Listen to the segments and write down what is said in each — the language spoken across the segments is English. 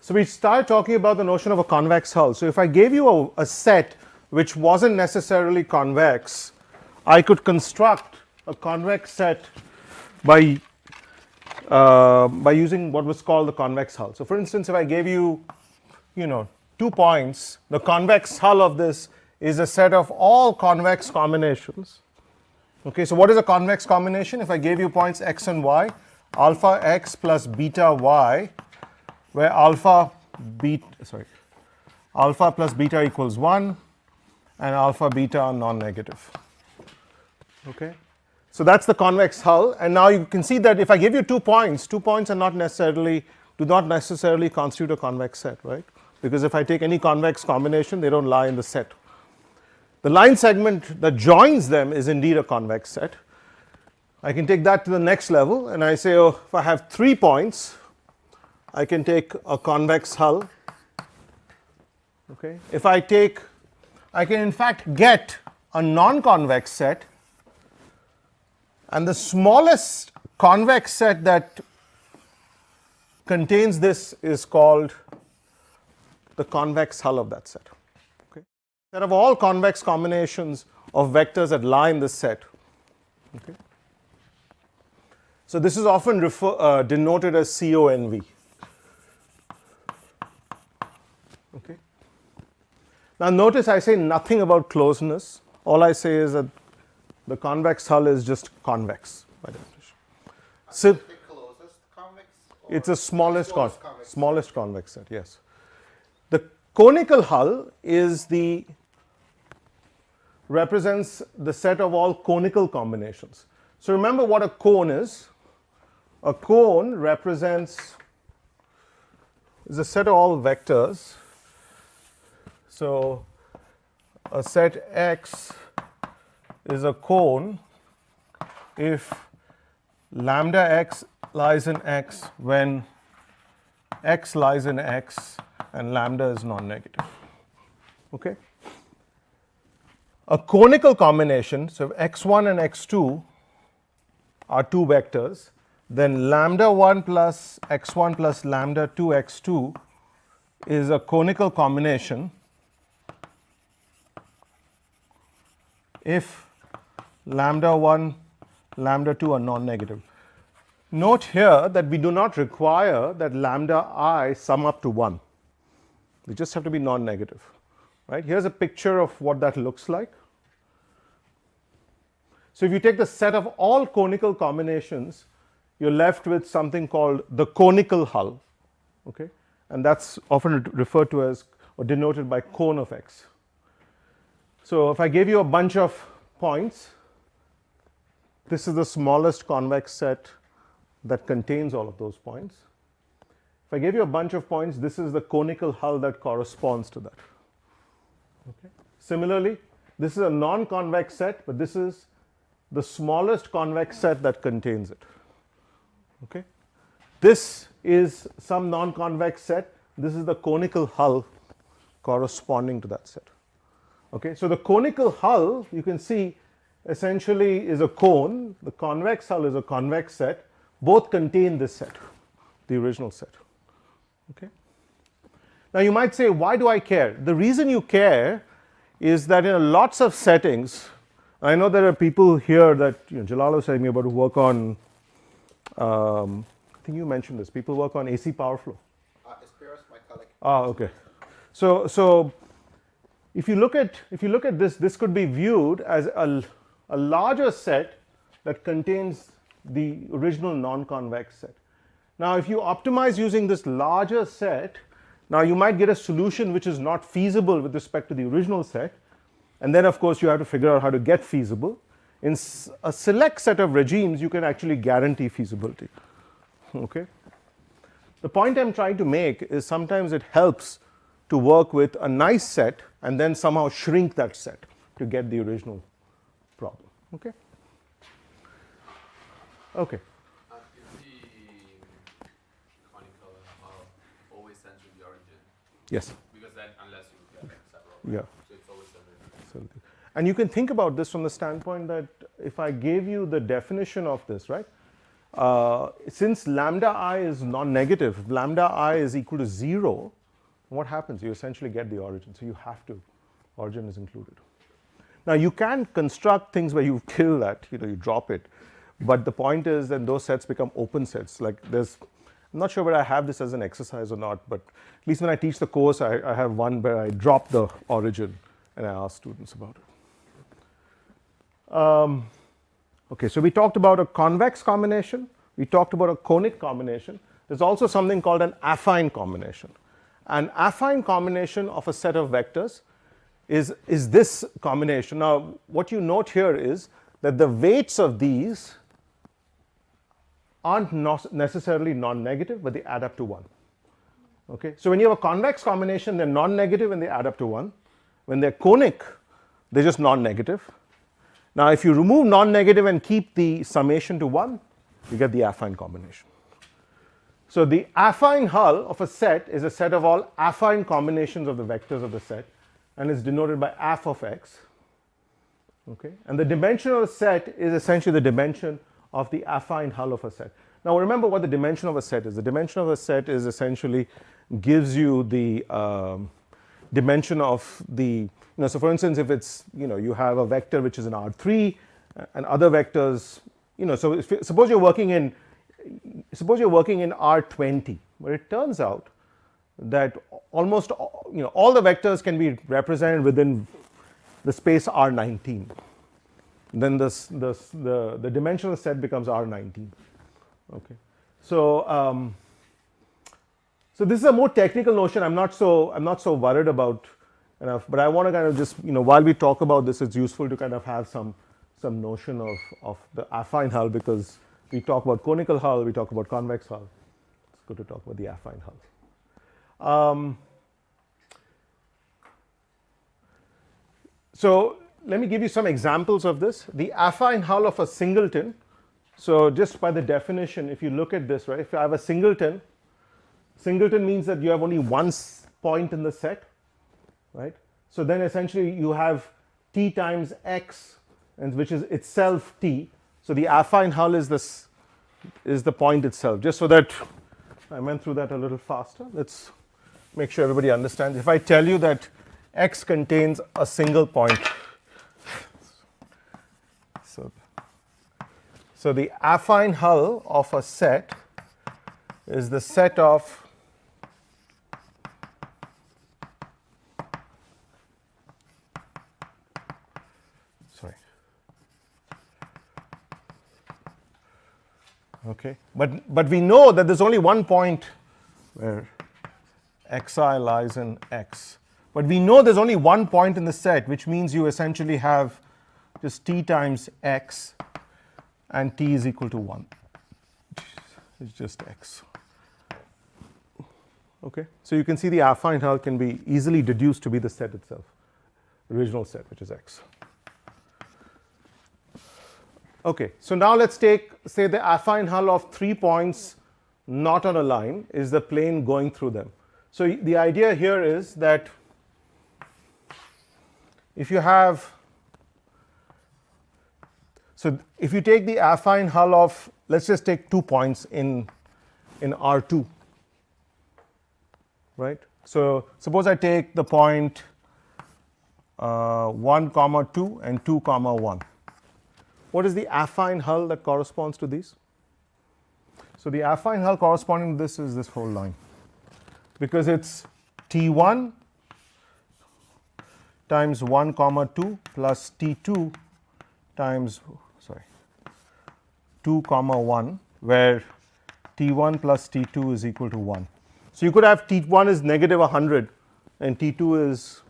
So we started talking about the notion of a convex hull. So if I gave you a set which wasn't necessarily convex, I could construct a convex set by using what was called the convex hull. So for instance, if I gave you, 2 points, the convex hull of this is a set of all convex combinations. Okay, so what is a convex combination? If I gave you points x and y, alpha x plus beta y, where alpha plus beta equals 1 and alpha beta are non-negative. Okay, so that's the convex hull, and now you can see that if I give you 2 points, 2 points do not necessarily constitute a convex set, right? Because if I take any convex combination, they don't lie in the set. The line segment that joins them is indeed a convex set. I can take that to the next level, and I say, oh, if I have 3 points, I can take a convex hull. Okay, I can in fact get a non-convex set, and the smallest convex set that contains this is called the convex hull of that set. Okay, set of all convex combinations of vectors that lie in this set. Okay, so this is often denoted as CONV. Okay. Now notice I say nothing about closeness. All I say is that the convex hull is just convex by definition. So the closest convex? It's the smallest convex set, yes. The conical hull represents the set of all conical combinations. So remember what a cone is. A cone is a set of all vectors. So a set X is a cone if lambda x lies in X when X lies in X and lambda is non-negative. Okay? A conical combination, so if x1 and x2 are 2 vectors, then lambda 1 plus x1 plus lambda 2 x2 is a conical combination if lambda 1, lambda 2 are non-negative. Note here that we do not require that lambda I sum up to 1. They just have to be non-negative. Right? Here's a picture of what that looks like. So if you take the set of all conical combinations, you're left with something called the conical hull. Okay? And that's often referred to as or denoted by cone of X. So if I gave you a bunch of points, this is the smallest convex set that contains all of those points. If I gave you a bunch of points, this is the conical hull that corresponds to that. Okay. Similarly, this is a non-convex set, but this is the smallest convex set that contains it. Okay. This is some non-convex set. This is the conical hull corresponding to that set. Okay. So the conical hull, you can see, essentially is a cone. The convex hull is a convex set. Both contain this set, the original set. Okay. Now you might say, why do I care? The reason you care is that in lots of settings, I know there are people here that Jalal was telling me about who work on, I think you mentioned this, people work on AC power flow. Spiros, my colleague. Okay. So if you look at this, this could be viewed as a larger set that contains the original non-convex set. Now if you optimize using this larger set, now you might get a solution which is not feasible with respect to the original set, and then of course you have to figure out how to get feasible. In a select set of regimes you can actually guarantee feasibility. Okay. The point I'm trying to make is sometimes it helps to work with a nice set and then somehow shrink that set to get the original problem. Okay. Okay. Is the conical hull always centered in the origin? Yes. Because then, unless you get several, Yeah. so it's always centered. Absolutely. And you can think about this from the standpoint that if I gave you the definition of this, right? since lambda I is non-negative, if lambda I is equal to 0, what happens? You essentially get the origin. So you have to, origin is included. Now you can construct things where you kill that, you drop it. But the point is that those sets become open sets. Like there's, I'm not sure whether I have this as an exercise or not, but at least when I teach the course, I have one where I drop the origin and I ask students about it. Okay, so we talked about a convex combination. We talked about a conic combination. There's also something called an affine combination. An affine combination of a set of vectors is this combination. Now, what you note here is that the weights of these aren't necessarily non-negative, but they add up to 1. Okay, so when you have a convex combination, they're non-negative and they add up to 1. When they're conic, they're just non-negative. Now, if you remove non-negative and keep the summation to 1, you get the affine combination. So the affine hull of a set is a set of all affine combinations of the vectors of the set, and is denoted by aff of x. Okay, and the dimension of a set is essentially the dimension of the affine hull of a set. Now remember what the dimension of a set is. The dimension of a set is essentially gives you the dimension of the, so for instance, if it's, you have a vector which is in R3 and other vectors, so suppose you're working in R20, where it turns out that almost, all the vectors can be represented within the space R19. Then the dimensional set becomes R19. Okay, so so this is a more technical notion. I'm not so worried about enough, but I want to kind of just, while we talk about this, it's useful to kind of have some notion of the affine hull, because we talk about conical hull, we talk about convex hull. It's good to talk about the affine hull. So let me give you some examples of this. The affine hull of a singleton. So just by the definition, if you look at this, right, if I have a singleton means that you have only one point in the set, right? So then essentially you have t times x, and which is itself t. So the affine hull is the point itself. Just so that I went through that a little faster, let's make sure everybody understands. If I tell you that x contains a single point, so the affine hull of a set is the set of okay, but we know that there's only one point where xi lies in x. But we know there's only one point in the set, which means you essentially have just t times x, and t is equal to 1. It's just x. Okay, so you can see the affine hull can be easily deduced to be the set itself, the original set, which is x. Okay, so now let's take, say, the affine hull of 3 points not on a line is the plane going through them. So the idea here is that if you have, so if you take the affine hull of, let's just take 2 points in R2, right? So suppose I take the point 1, 2 and 2, 1. What is the affine hull that corresponds to these? So the affine hull corresponding to this is this whole line, because it's t1 times 1, 2 plus t2 times 2, 1, where t1 plus t2 is equal to 1. So you could have t1 is negative 100 and t2 is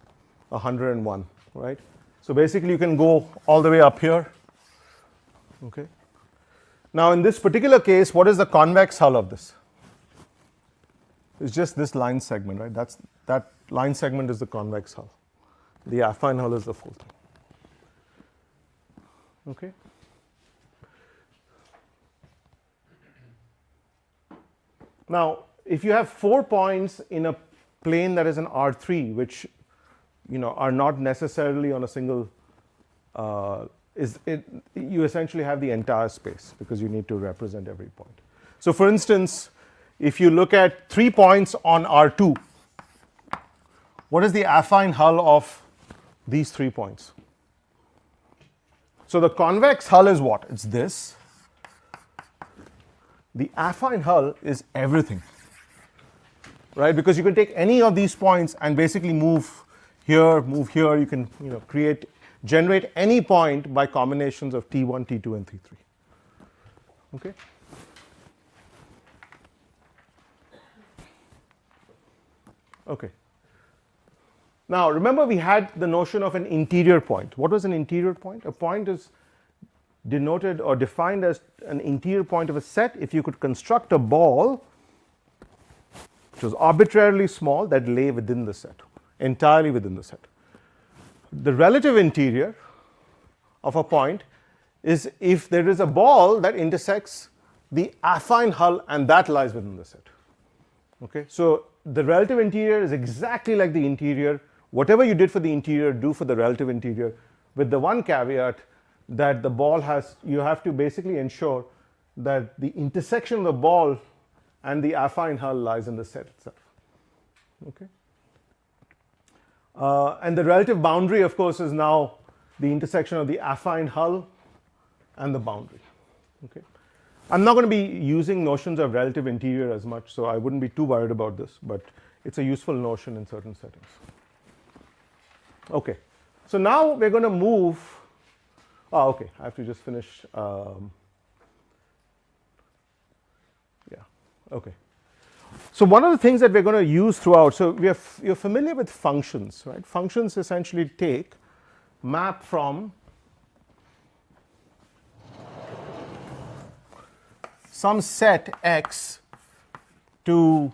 101, right? So basically you can go all the way up here. Okay. Now in this particular case, what is the convex hull of this? It's just this line segment, right? That line segment is the convex hull. The affine hull is the full thing. Okay. Now, if you have 4 points in a plane that is an R3, which are not necessarily on a single you essentially have the entire space because you need to represent every point. So for instance, if you look at 3 points on R2, what is the affine hull of these 3 points? So the convex hull is what? It's this. The affine hull is everything, right? Because you can take any of these points and basically move here, you can generate any point by combinations of T1, T2, and T3. Okay? Okay. Now remember we had the notion of an interior point. What was an interior point? A point is denoted or defined as an interior point of a set if you could construct a ball which was arbitrarily small that lay within the set, entirely within the set. The relative interior of a point is if there is a ball that intersects the affine hull and that lies within the set. Okay? So the relative interior is exactly like the interior. Whatever you did for the interior, do for the relative interior, with the one caveat that the ball has, you have to basically ensure that the intersection of the ball and the affine hull lies in the set itself. Okay? And the relative boundary, of course, is now the intersection of the affine hull and the boundary. Okay? I'm not going to be using notions of relative interior as much, so I wouldn't be too worried about this, but it's a useful notion in certain settings. Okay, so now we're going to move. Okay, I have to just finish. Okay. So one of the things that we're going to use throughout, so you're familiar with functions, right? Functions essentially take map from some set X to,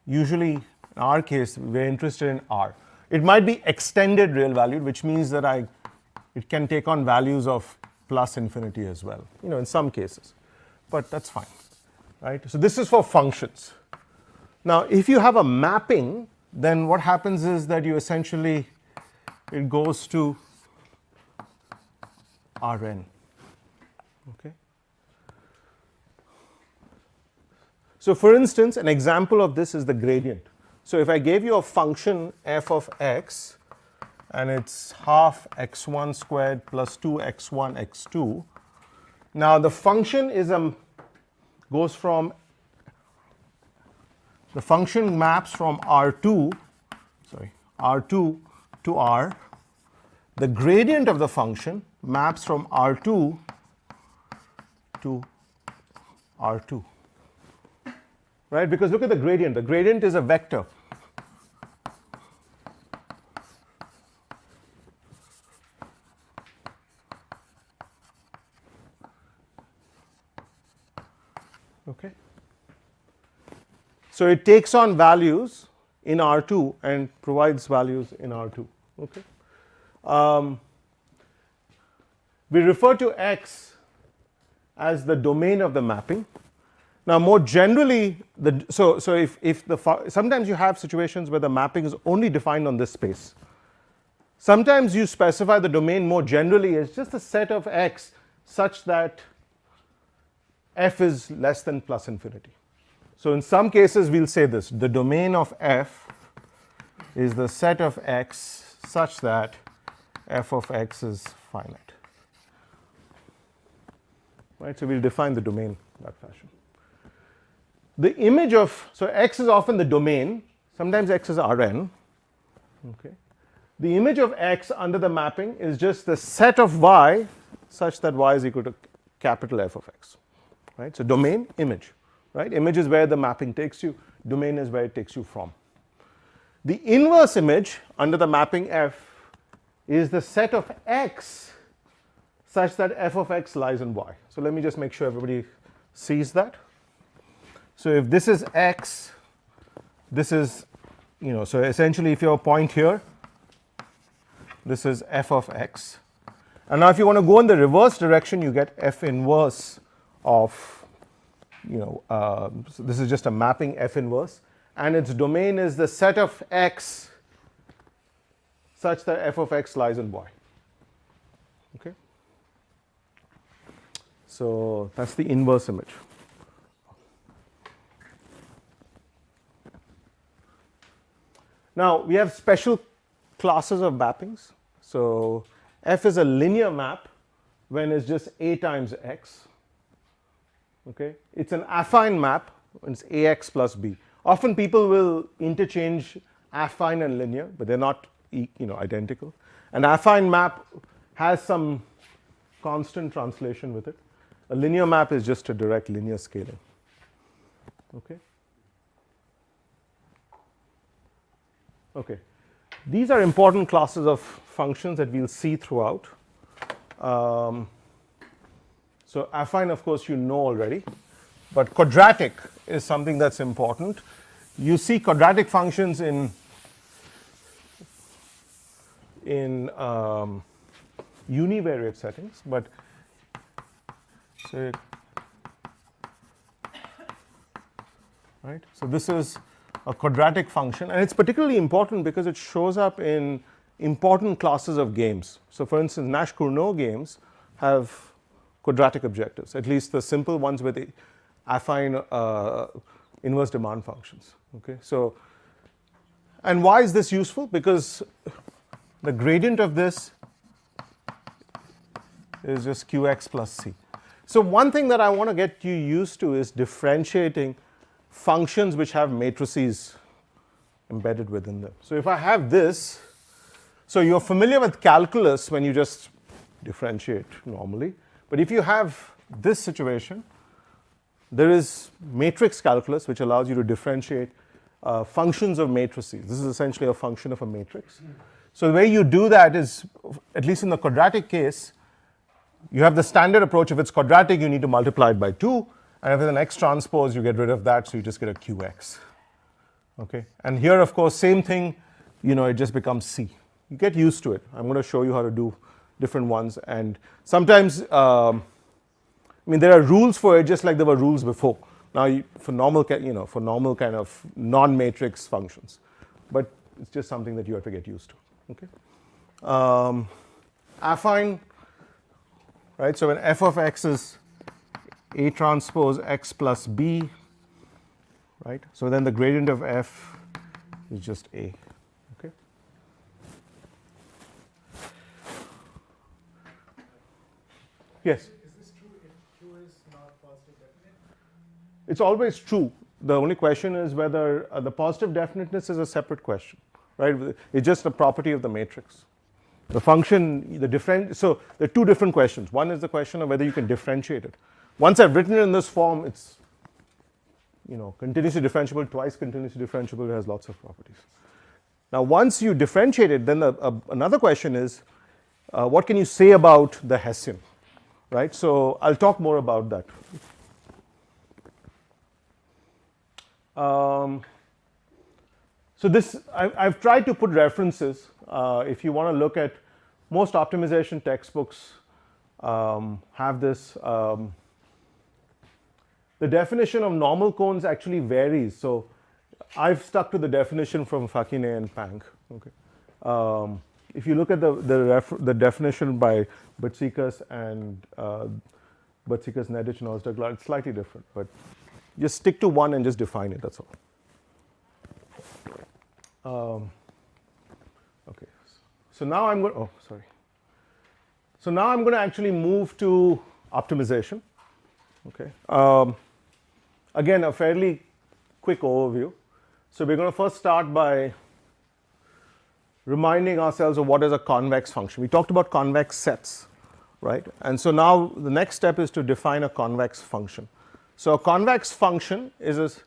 usually in our case we're interested in R. It might be extended real valued, which means that it can take on values of plus infinity as well, in some cases, but that's fine, right? So this is for functions. Now if you have a mapping, then what happens is that you essentially, it goes to Rn. Okay. So for instance, an example of this is the gradient. So if I gave you a function f of x and it's half x1 squared plus 2x1 x2, now the function is goes from, the function maps from R2 to R. The gradient of the function maps from R2 to R2. Right? Because look at the gradient. The gradient is a vector. Okay. So it takes on values in R2 and provides values in R2. Okay. We refer to X as the domain of the mapping. Now, more generally, sometimes you have situations where the mapping is only defined on this space. Sometimes you specify the domain more generally as just a set of X such that f is less than plus infinity. So in some cases, we'll say this: the domain of f is the set of X such that f of x is finite. Right? So we'll define the domain in that fashion. The image of, so X is often the domain, sometimes X is Rn. Okay. The image of X under the mapping is just the set of Y such that Y is equal to capital F of X. Right? So domain, image. Right? Image is where the mapping takes you, domain is where it takes you from. The inverse image under the mapping F is the set of X such that F of X lies in Y. So let me just make sure everybody sees that. So if this is X, this is, so essentially if you have a point here, this is f of x. And now if you want to go in the reverse direction, you get f inverse of, so this is just a mapping f inverse, and its domain is the set of x such that f of x lies in Y. Okay. So that's the inverse image. Now we have special classes of mappings. So F is a linear map when it's just A times X. Okay. It's an affine map when it's AX plus B. Often people will interchange affine and linear, but they're not identical. An affine map has some constant translation with it. A linear map is just a direct linear scaling. Okay. Okay. These are important classes of functions that we'll see throughout. So affine, of course, you know already, but quadratic is something that's important. You see quadratic functions in univariate settings, but say, right? So this is a quadratic function, and it's particularly important because it shows up in important classes of games. So for instance, Nash-Cournot games have quadratic objectives, at least the simple ones with affine inverse demand functions. Okay, so, and why is this useful? Because the gradient of this is just qx plus c. So one thing that I want to get you used to is differentiating functions which have matrices embedded within them. So if I have this, so you're familiar with calculus when you just differentiate normally, but if you have this situation, there is matrix calculus which allows you to differentiate functions of matrices. This is essentially a function of a matrix. So the way you do that is, at least in the quadratic case, you have the standard approach. If it's quadratic, you need to multiply it by 2. And if it's an x transpose, you get rid of that, so you just get a qx. Okay? And here, of course, same thing, it just becomes c. You get used to it. I'm going to show you how to do different ones. And sometimes, there are rules for it, just like there were rules before. Now, for normal kind of non-matrix functions. But it's just something that you have to get used to. Okay? Affine, right? So when f of x is A transpose x plus b, right? So then the gradient of f is just A. Okay? Yes? Is this true if Q is not positive definite? It's always true. The only question is whether the positive definiteness is a separate question, right? It's just a property of the matrix. The function, so there are two different questions. One is the question of whether you can differentiate it. Once I've written it in this form, it's continuously differentiable, twice continuously differentiable, it has lots of properties. Now once you differentiate it, then another question is, what can you say about the Hessian, right? So I'll talk more about that. So this, I've tried to put references. If you want to look at, most optimization textbooks have this. The definition of normal cones actually varies. So I've stuck to the definition from Fakine and Pank. Okay. If you look at the definition by Batsikas and Batsikas, Nedich, and Ozdaglar, it's slightly different. But just stick to one and just define it, that's all. Okay. So now I'm going, So now I'm going to actually move to optimization. Okay. Again, a fairly quick overview. So we're going to first start by reminding ourselves of what is a convex function. We talked about convex sets, right? And so now the next step is to define a convex function. So a convex function is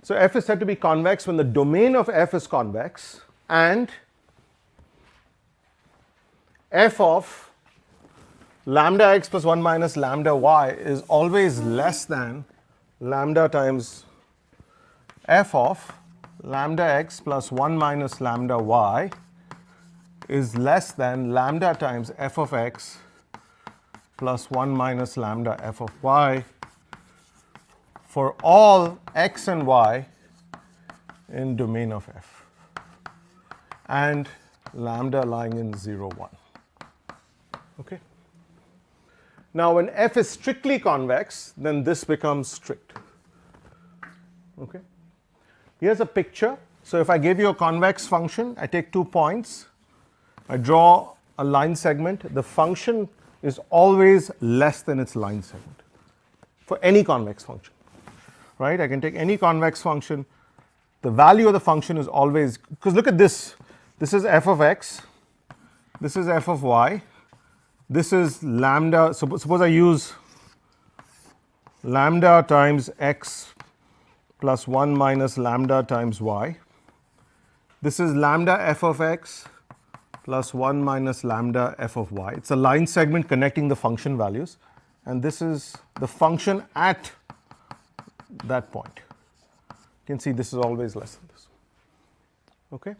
so f is said to be convex when the domain of f is convex and f of lambda x plus 1 minus lambda y is always less than lambda times f of lambda x plus 1 minus lambda y is less than lambda times f of x plus 1 minus lambda f of y for all x and y in domain of f and lambda lying in 0, 1. Okay. Now, when f is strictly convex, then this becomes strict. Okay. Here's a picture. So if I give you a convex function, I take 2 points, I draw a line segment, the function is always less than its line segment for any convex function, right? I can take any convex function, the value of the function is always, because look at this, this is f of x, this is f of y, this is lambda, suppose I use lambda times x plus 1 minus lambda times y. This is lambda f of x plus 1 minus lambda f of y. It's a line segment connecting the function values, and this is the function at that point. You can see this is always less than this. Okay.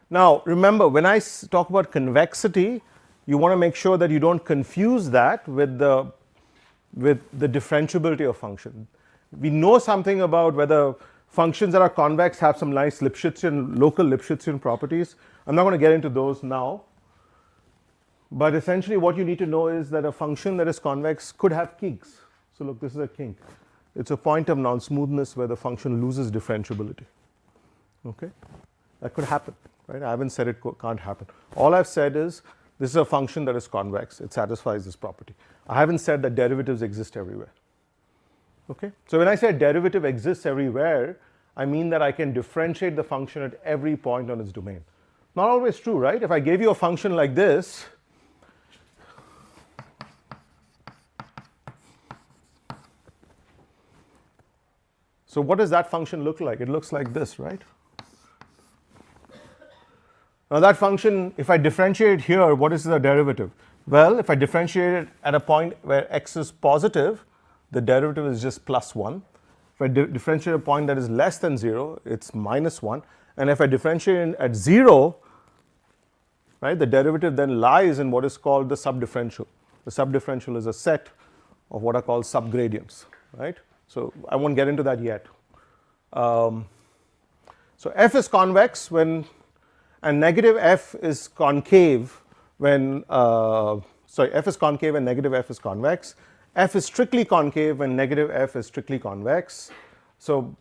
Now, remember, when I talk about convexity, you want to make sure that you don't confuse that with the differentiability of function. We know something about whether functions that are convex have some nice Lipschitzian, local Lipschitzian properties. I'm not going to get into those now. But essentially what you need to know is that a function that is convex could have kinks. So look, this is a kink. It's a point of non-smoothness where the function loses differentiability. Okay? That could happen, right? I haven't said it can't happen. All I've said is this is a function that is convex. It satisfies this property. I haven't said that derivatives exist everywhere. Okay? So when I say a derivative exists everywhere, I mean that I can differentiate the function at every point on its domain. Not always true, right? If I gave you a function like this, so what does that function look like? It looks like this, right? Now that function, if I differentiate it here, what is the derivative? Well, if I differentiate it at a point where x is positive, the derivative is just plus 1. If I differentiate a point that is less than 0, it's minus 1. And if I differentiate it at 0, right, the derivative then lies in what is called the subdifferential. The subdifferential is a set of what are called subgradients, right? So I won't get into that yet. So f is convex when, and negative f is concave when, f is concave and negative f is convex. F is strictly concave when negative f is strictly convex. So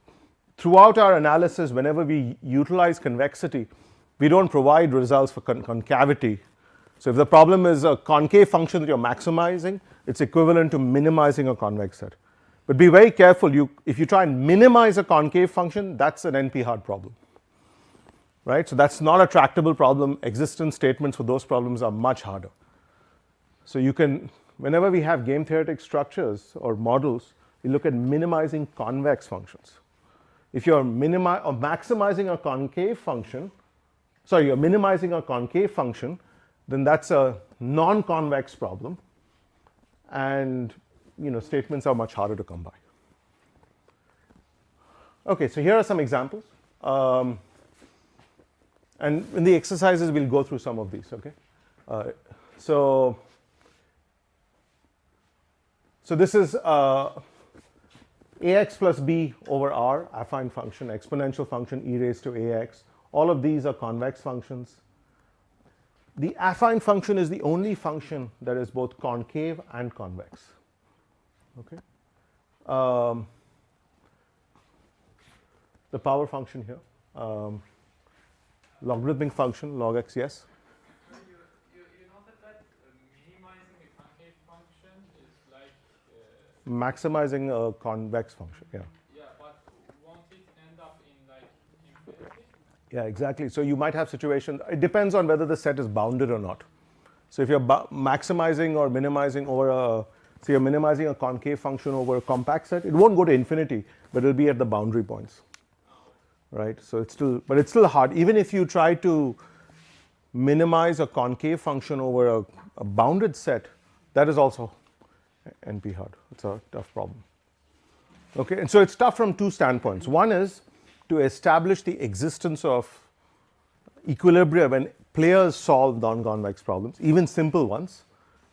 throughout our analysis, whenever we utilize convexity, we don't provide results for concavity. So if the problem is a concave function that you're maximizing, it's equivalent to minimizing a convex set. But be very careful, if you try and minimize a concave function, that's an NP-hard problem. Right? So that's not a tractable problem. Existence statements for those problems are much harder. So you can, whenever we have game-theoretic structures or models, we look at minimizing convex functions. If you're maximizing a concave function, you're minimizing a concave function, then that's a non-convex problem, and statements are much harder to come by. Okay, so here are some examples. And in the exercises, we'll go through some of these, okay? So this is ax plus b over r, affine function, exponential function e raised to ax. All of these are convex functions. The affine function is the only function that is both concave and convex. Okay? The power function here. Logarithmic function, log x, yes? You noted that minimizing a concave function is like... maximizing a convex function, yeah. Yeah, but won't it end up in like infinity? Yeah, exactly. So you might have situations, it depends on whether the set is bounded or not. So if you're maximizing or minimizing over say you're minimizing a concave function over a compact set, it won't go to infinity, but it'll be at the boundary points. Right, so it's still hard. Even if you try to minimize a concave function over a bounded set, that is also NP hard. It's a tough problem. Okay, and so it's tough from two standpoints. One is to establish the existence of equilibria when players solve non-convex problems, even simple ones.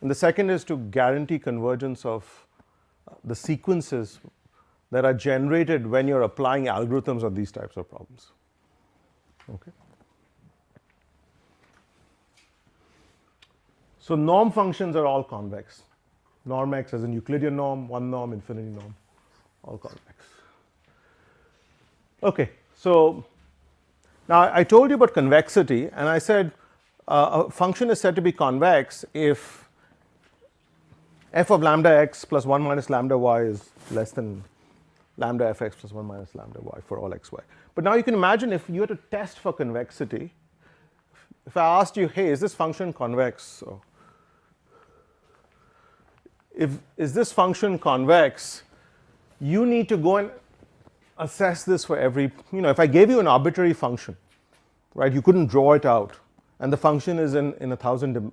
And the second is to guarantee convergence of the sequences that are generated when you're applying algorithms on these types of problems. Okay. So norm functions are all convex. Norm x as in Euclidean norm, one norm, infinity norm, all convex. Okay, so now I told you about convexity, and I said a function is said to be convex if f of lambda x plus 1 minus lambda y is less than lambda fx plus 1 minus lambda y for all xy. But now you can imagine if you had to test for convexity, if I asked you, hey, is this function convex? So is this function convex, you need to go and assess this for every, if I gave you an arbitrary function, right, you couldn't draw it out, and the function is in 1,000,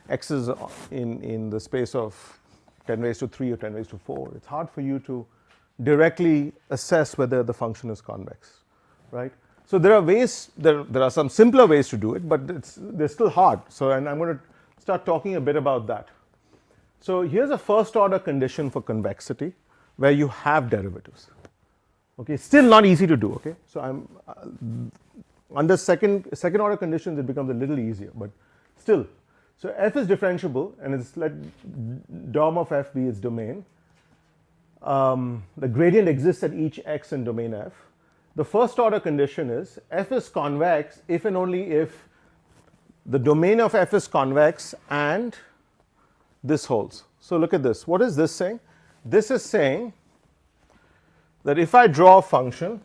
x's in the space of 10 raised to 3 or 10 raised to 4, it's hard for you to directly assess whether the function is convex, right? So there are ways, there are some simpler ways to do it, but they're still hard. So, and I'm going to start talking a bit about that. So here's a first order condition for convexity where you have derivatives. Okay, still not easy to do. Okay, so I'm under second order conditions it becomes a little easier, but still. So f is differentiable, and it's let dom of f be its domain. The gradient exists at each x in domain f. The first order condition is f is convex if and only if the domain of f is convex and this holds. So look at this. What is this saying? This is saying that if I draw a function,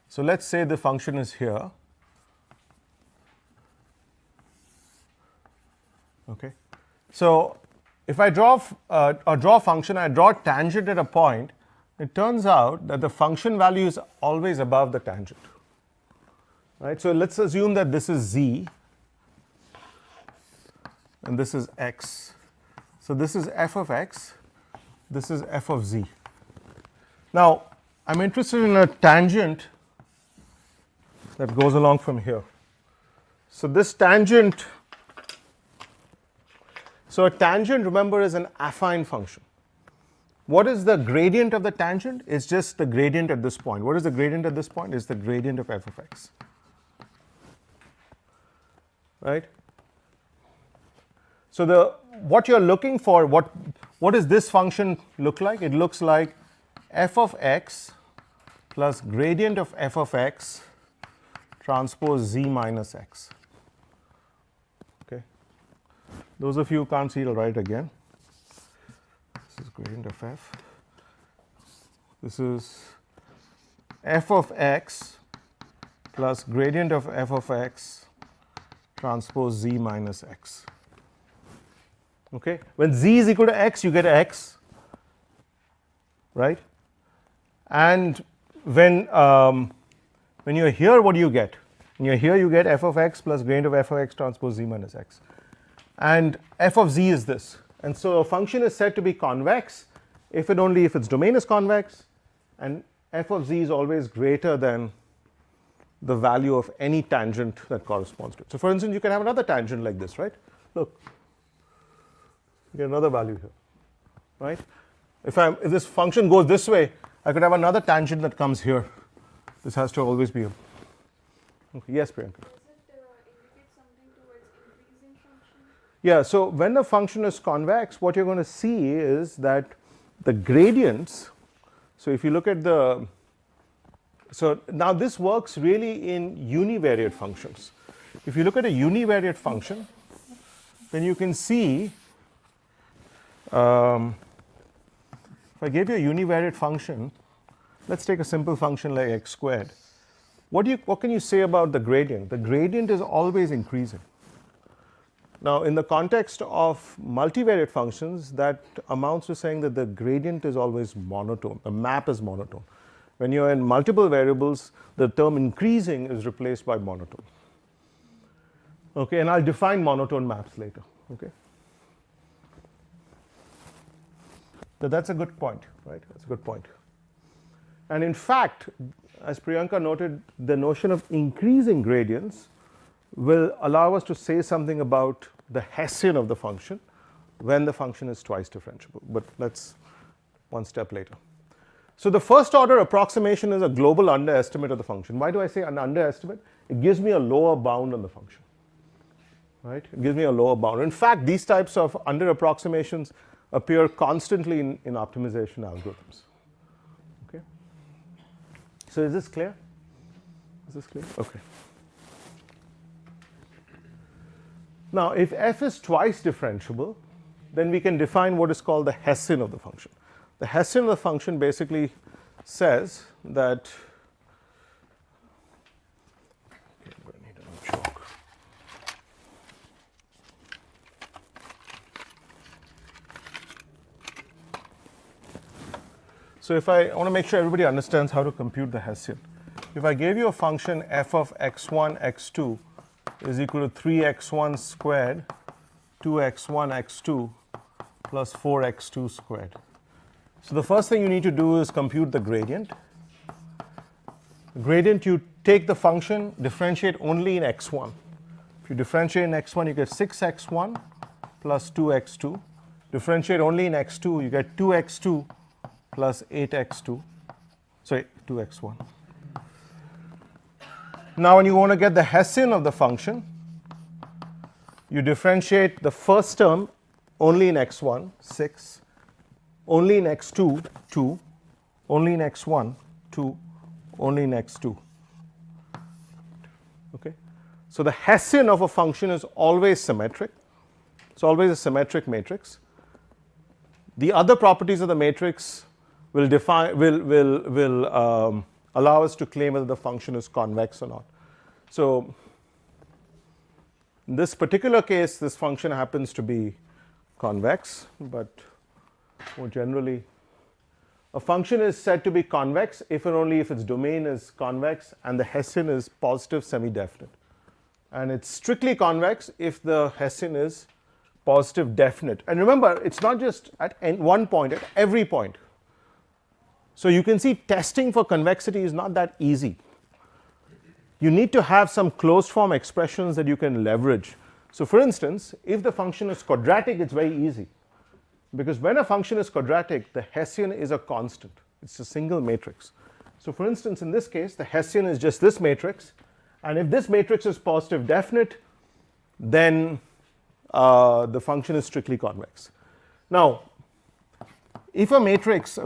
so let's say the function is here. Okay. So if I draw a function, I draw a tangent at a point, it turns out that the function value is always above the tangent. Right? So let's assume that this is z and this is x. So this is f of x, this is f of z. Now I'm interested in a tangent that goes along from here. So this tangent, so a tangent, remember, is an affine function. What is the gradient of the tangent? It's just the gradient at this point. What is the gradient at this point? It's the gradient of f of x. Right? So what you're looking for, what does this function look like? It looks like f of x plus gradient of f of x transpose z minus x. Okay. Those of you who can't see it, I'll write again. This is gradient of f. This is f of x plus gradient of f of x transpose z minus x. Okay. When z is equal to x, you get x, right? And when you're here, what do you get? When you're here, you get f of x plus gradient of f of x transpose z minus x. And f of z is this. And so a function is said to be convex if and only if its domain is convex, and f of z is always greater than the value of any tangent that corresponds to it. So for instance, you can have another tangent like this, right? Look, you get another value here, right? If this function goes this way, I could have another tangent that comes here. This has to always be a. Okay. Yes, Priyanka. Does it indicate something towards increasing function? Yeah, so when the function is convex, what you're going to see is that the gradients, so if you look at so now this works really in univariate functions. If you look at a univariate function, then you can see, if I gave you a univariate function, let's take a simple function like x squared. What can you say about the gradient? The gradient is always increasing. Now, in the context of multivariate functions, that amounts to saying that the gradient is always monotone, the map is monotone. When you're in multiple variables, the term increasing is replaced by monotone. Okay, and I'll define monotone maps later. Okay. So that's a good point, right? That's a good point. And in fact, as Priyanka noted, the notion of increasing gradients will allow us to say something about the Hessian of the function, when the function is twice differentiable. But that's one step later. So the first order approximation is a global underestimate of the function. Why do I say an underestimate? It gives me a lower bound on the function. Right? It gives me a lower bound. In fact, these types of under approximations appear constantly in optimization algorithms. Okay? So is this clear? Is this clear? Okay. Now, if f is twice differentiable, then we can define what is called the Hessian of the function. The Hessian of the function basically says that so if I want to make sure everybody understands how to compute the Hessian. If I gave you a function f of x1, x2 is equal to 3x1 squared, 2x1, x2 plus 4x2 squared. So the first thing you need to do is compute the gradient. The gradient, you take the function, differentiate only in x1. If you differentiate in x1, you get 6x1 plus 2x2. Differentiate only in x2, you get 2x2 plus 8x2. Sorry, 2x1. Now when you want to get the Hessian of the function, you differentiate the first term only in x1, 6, only in x2, 2, only in x1, 2, only in x2. Okay? So the Hessian of a function is always symmetric. It's always a symmetric matrix. The other properties of the matrix will allow us to claim whether the function is convex or not. So in this particular case, this function happens to be convex, but more generally, a function is said to be convex if and only if its domain is convex and the Hessian is positive semi-definite. And it's strictly convex if the Hessian is positive definite. And remember, it's not just at one point, at every point. So you can see testing for convexity is not that easy. You need to have some closed form expressions that you can leverage. So for instance, if the function is quadratic, it's very easy. Because when a function is quadratic, the Hessian is a constant. It's a single matrix. So for instance, in this case, the Hessian is just this matrix. And if this matrix is positive definite, then the function is strictly convex. Now, if a matrix,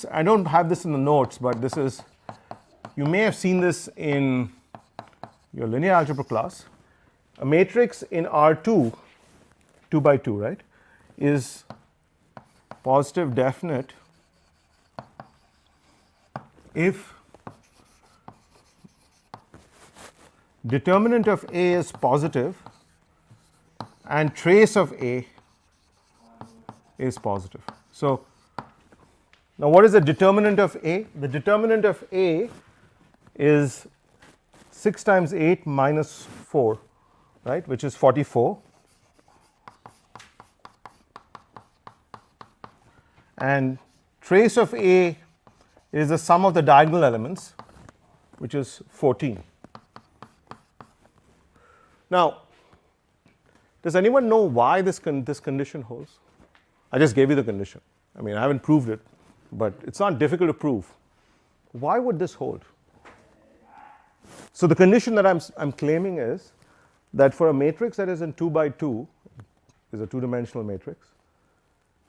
I don't have this in the notes, but this is, you may have seen this in your linear algebra class. A matrix in R2, 2 by 2, right, is positive definite if determinant of A is positive and trace of A is positive. So now what is the determinant of A? The determinant of A is 6 times 8 minus 4, right, which is 44. And trace of A is the sum of the diagonal elements, which is 14. Now, does anyone know why this condition holds? I just gave you the condition. I mean, I haven't proved it, but it's not difficult to prove. Why would this hold? So the condition that I'm claiming is that for a matrix that is in 2 by 2, is a two-dimensional matrix,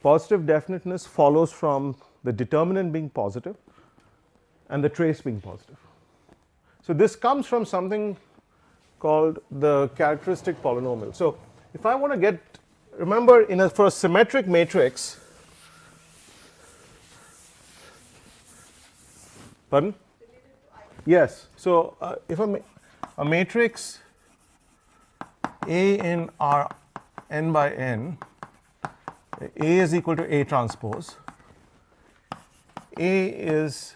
positive definiteness follows from the determinant being positive and the trace being positive. So this comes from something called the characteristic polynomial. So if I want to get, remember, for a symmetric matrix, pardon? Yes. So if a matrix A in R n by n, A is equal to A transpose, A is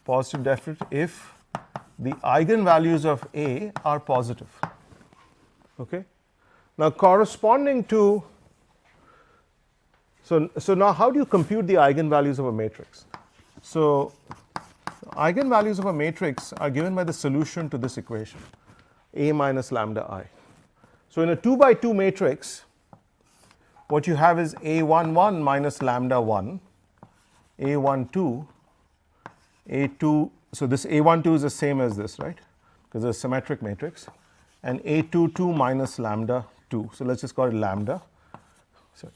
positive definite if the eigenvalues of A are positive. Okay? Now corresponding to, so now how do you compute the eigenvalues of a matrix? So eigenvalues of a matrix are given by the solution to this equation, A minus lambda I. So in a 2 by 2 matrix, what you have is A11 minus lambda 1, A12, A2, so this A12 is the same as this, right? Because it's a symmetric matrix, and A22 minus lambda 2. So let's just call it lambda. Sorry.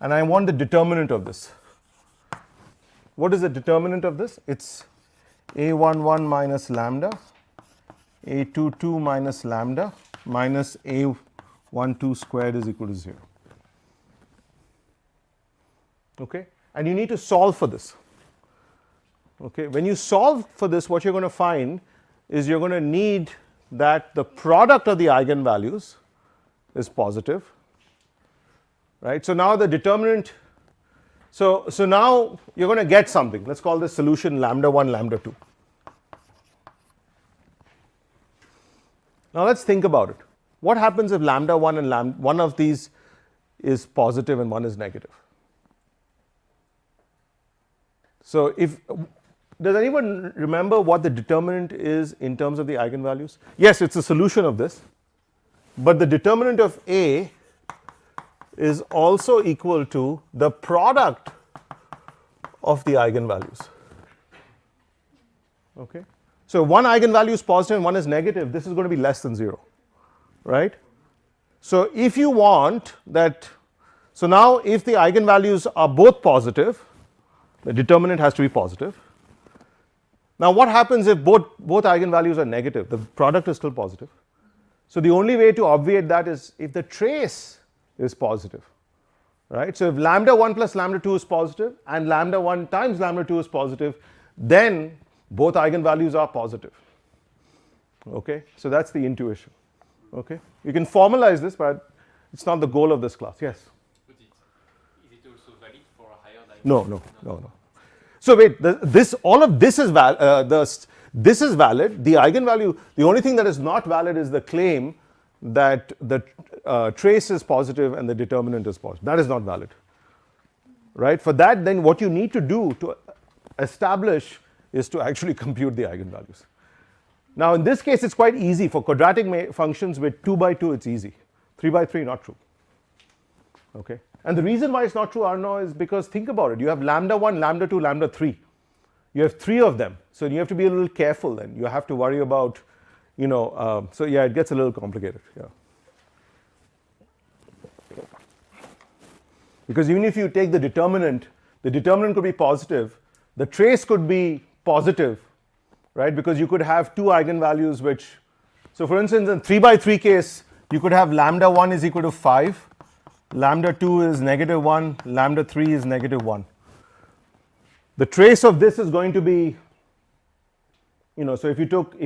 And I want the determinant of this. What is the determinant of this? It's A11 minus lambda, A22 minus lambda, minus A12 squared is equal to 0. Okay? And you need to solve for this. Okay? When you solve for this, what you're going to find is you're going to need that the product of the eigenvalues is positive, right? So now the determinant, so now you're going to get something. Let's call this solution lambda 1, lambda 2. Now let's think about it. What happens if lambda 1 and one of these is positive and one is negative? So does anyone remember what the determinant is in terms of the eigenvalues? Yes, it's a solution of this, but the determinant of A is also equal to the product of the eigenvalues. Okay? So one eigenvalue is positive and one is negative, this is going to be less than 0, right? So if you want that, so now if the eigenvalues are both positive, the determinant has to be positive. Now what happens if both eigenvalues are negative? The product is still positive. So the only way to obviate that is if the trace is positive, right? So if lambda 1 plus lambda 2 is positive and lambda 1 times lambda 2 is positive, then both eigenvalues are positive. Okay? So that's the intuition. Okay? You can formalize this, but it's not the goal of this class. Yes? But is it also valid for a higher dimension? No. So wait, all of this is this is valid. The eigenvalue, the only thing that is not valid is the claim that the trace is positive and the determinant is positive. That is not valid, right? For that, then what you need to do to establish is to actually compute the eigenvalues. Now in this case, it's quite easy. For quadratic functions with 2 by 2, it's easy. 3 by 3, not true. Okay? And the reason why it's not true, Arno, is because think about it. You have lambda 1, lambda 2, lambda 3. You have 3 of them. So you have to be a little careful then. You have to worry about, so yeah, it gets a little complicated. Yeah. Because even if you take the determinant could be positive. The trace could be positive, right? Because you could have 2 eigenvalues which, so for instance, in 3 by 3 case, you could have lambda 1 is equal to 5. Lambda 2 is negative 1, lambda 3 is negative 1. The trace of this is going to be, so if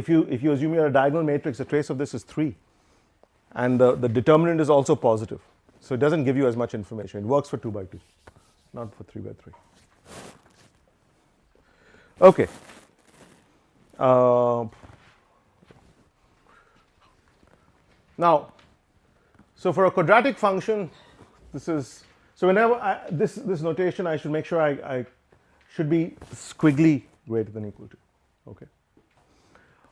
you assume you're a diagonal matrix, the trace of this is 3. And the determinant is also positive. So it doesn't give you as much information. It works for 2 by 2, not for 3 by 3. Okay. Now, so for a quadratic function, this is, so whenever this notation, I should make sure I should be squiggly greater than equal to. Okay.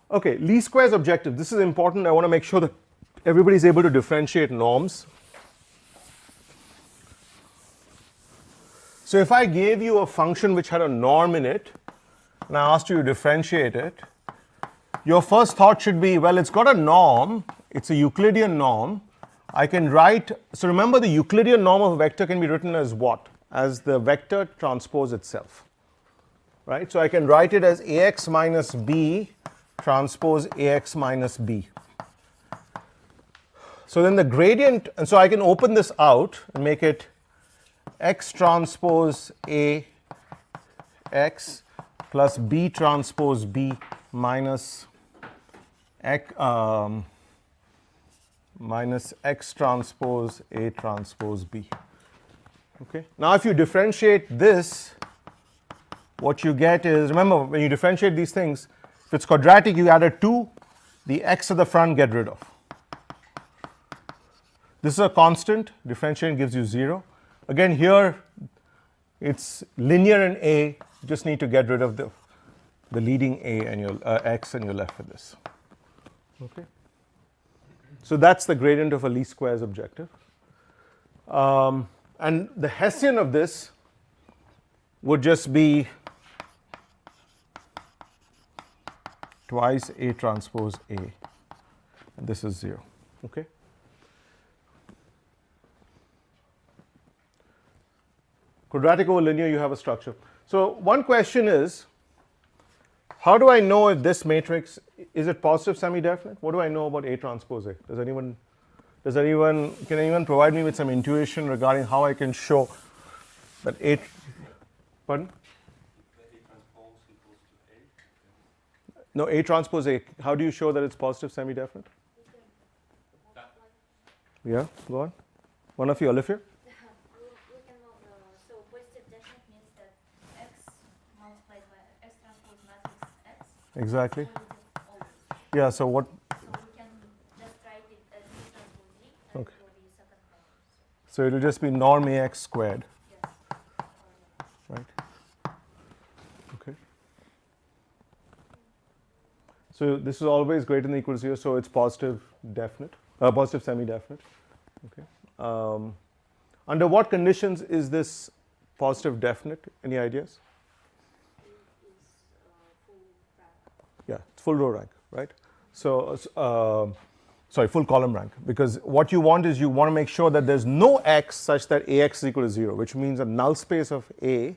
Okay, least squares objective. This is important. I want to make sure that everybody is able to differentiate norms. So if I gave you a function which had a norm in it, and I asked you to differentiate it, your first thought should be, well, it's got a norm, it's a Euclidean norm. I can write, so remember the Euclidean norm of a vector can be written as what? As the vector transpose itself, right? So I can write it as Ax minus B transpose Ax minus B. So then the gradient, and so I can open this out and make it X transpose A X plus B transpose B minus X, minus X transpose A transpose B. Okay. Now if you differentiate this, what you get is, remember when you differentiate these things, if it's quadratic you add a 2, the X at the front get rid of. This is a constant, differentiating gives you 0. Again here it's linear in A, you just need to get rid of the leading A and your X and you're left with this. Okay. So that's the gradient of a least squares objective. And the Hessian of this would just be twice A transpose A, and this is 0. Okay. Quadratic over linear, you have a structure. So one question is, how do I know if this matrix, is it positive semi-definite? What do I know about A transpose A? Can anyone provide me with some intuition regarding how I can show that A, pardon? No, A transpose A, how do you show that it's positive semi-definite? Yeah, go on. One of you, Olivia? We can so positive definite means that x multiplied by x transpose matrix x. Exactly. Always. Yeah, so what? So we can just write it as b transpose z and Okay. for the second power. So it will just be norm AX squared, Yes. right? Okay. So this is always greater than or equal to 0, so it's positive definite, positive semi-definite. Okay. Under what conditions is this positive definite? Any ideas? Yeah, it's full row rank, right? So, sorry, full column rank. Because what you want is you want to make sure that there's no x such that Ax is equal to 0, which means a null space of A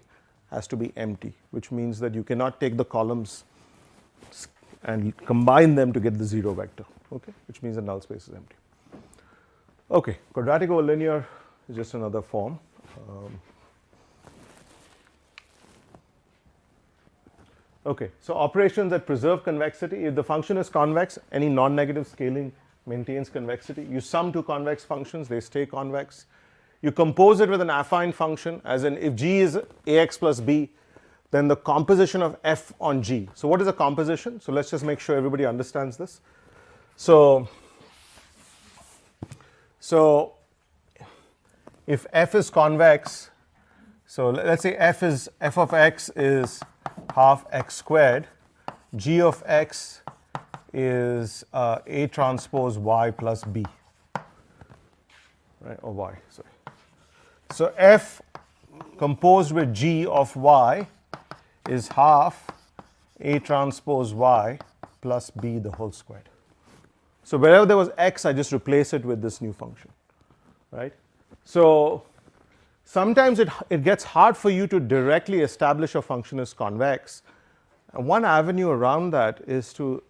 has to be empty, which means that you cannot take the columns and combine them to get the 0 vector, okay? Which means the null space is empty. Okay, quadratic over linear is just another form. Okay, so operations that preserve convexity. If the function is convex, any non-negative scaling maintains convexity. You sum two convex functions, they stay convex. You compose it with an affine function, as in if g is ax plus b, then the composition of f on g. So what is a composition? So let's just make sure everybody understands this. So if f is convex, so let's say f of x is half x squared, g of x is A transpose y plus b, right, or y, sorry. So f composed with g of y is half A transpose y plus b the whole squared. So wherever there was x, I just replace it with this new function, right? So sometimes it gets hard for you to directly establish a function is convex. And one avenue around that is to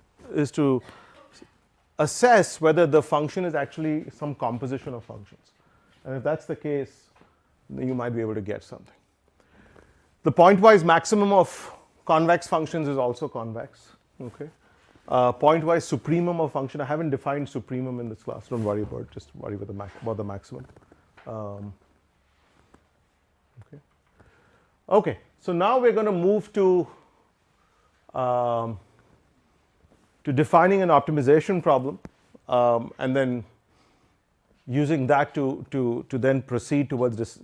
assess whether the function is actually some composition of functions. And if that's the case, then you might be able to get something. The pointwise maximum of convex functions is also convex. Okay. Pointwise supremum of function, I haven't defined supremum in this class, don't worry about it, just worry about the maximum. Okay. Okay, so now we're going to move to defining an optimization problem, and then using that to then proceed towards this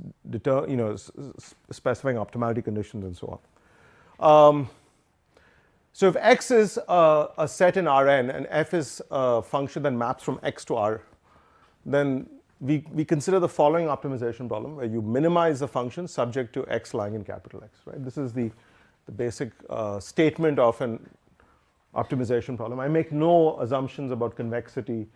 specifying optimality conditions and so on. So if x is a set in Rn and f is a function that maps from x to R, then we consider the following optimization problem where you minimize the function subject to x lying in capital X, right? This is the basic statement of an optimization problem. I make no assumptions about convexity,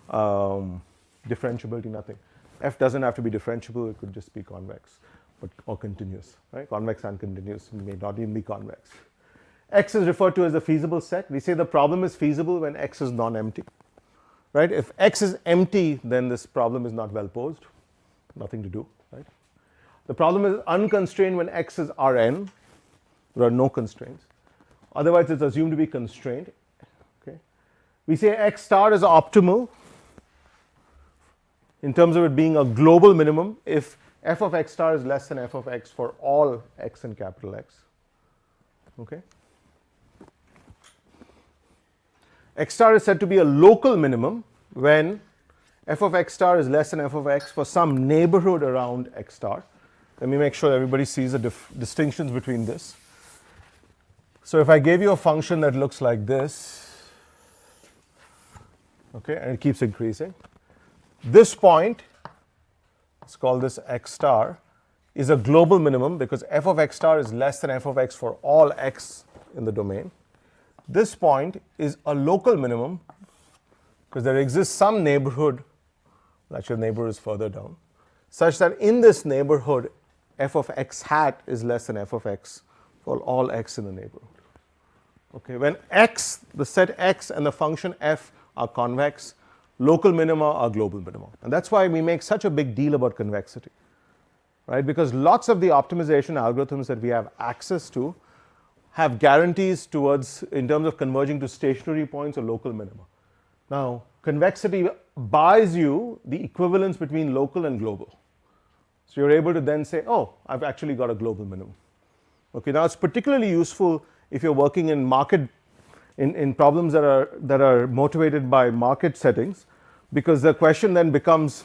differentiability, nothing. F doesn't have to be differentiable, it could just be convex or continuous, right? Convex and continuous, may not even be convex. X is referred to as a feasible set. We say the problem is feasible when x is non-empty, right? If x is empty, then this problem is not well posed, nothing to do, right? The problem is unconstrained when x is Rn, there are no constraints. Otherwise, it's assumed to be constrained, okay? We say x star is optimal in terms of it being a global minimum if f of x star is less than f of x for all x in capital X, okay? X star is said to be a local minimum when f of x star is less than f of x for some neighborhood around x star. Let me make sure everybody sees the distinctions between this. So if I gave you a function that looks like this, okay, and it keeps increasing, this point let's call this x star, is a global minimum because f of x star is less than f of x for all x in the domain. This point is a local minimum because there exists some neighborhood, actually the neighbor is further down, such that in this neighborhood f of x hat is less than f of x for all x in the neighborhood. Okay, when x, the set x and the function f are convex, local minima are global minima. And that's why we make such a big deal about convexity, right? Because lots of the optimization algorithms that we have access to have guarantees towards, in terms of converging to stationary points or local minima. Now, convexity buys you the equivalence between local and global. So you're able to then say, oh, I've actually got a global minimum. Okay, now it's particularly useful if you're working in market, in problems that are motivated by market settings, because the question then becomes,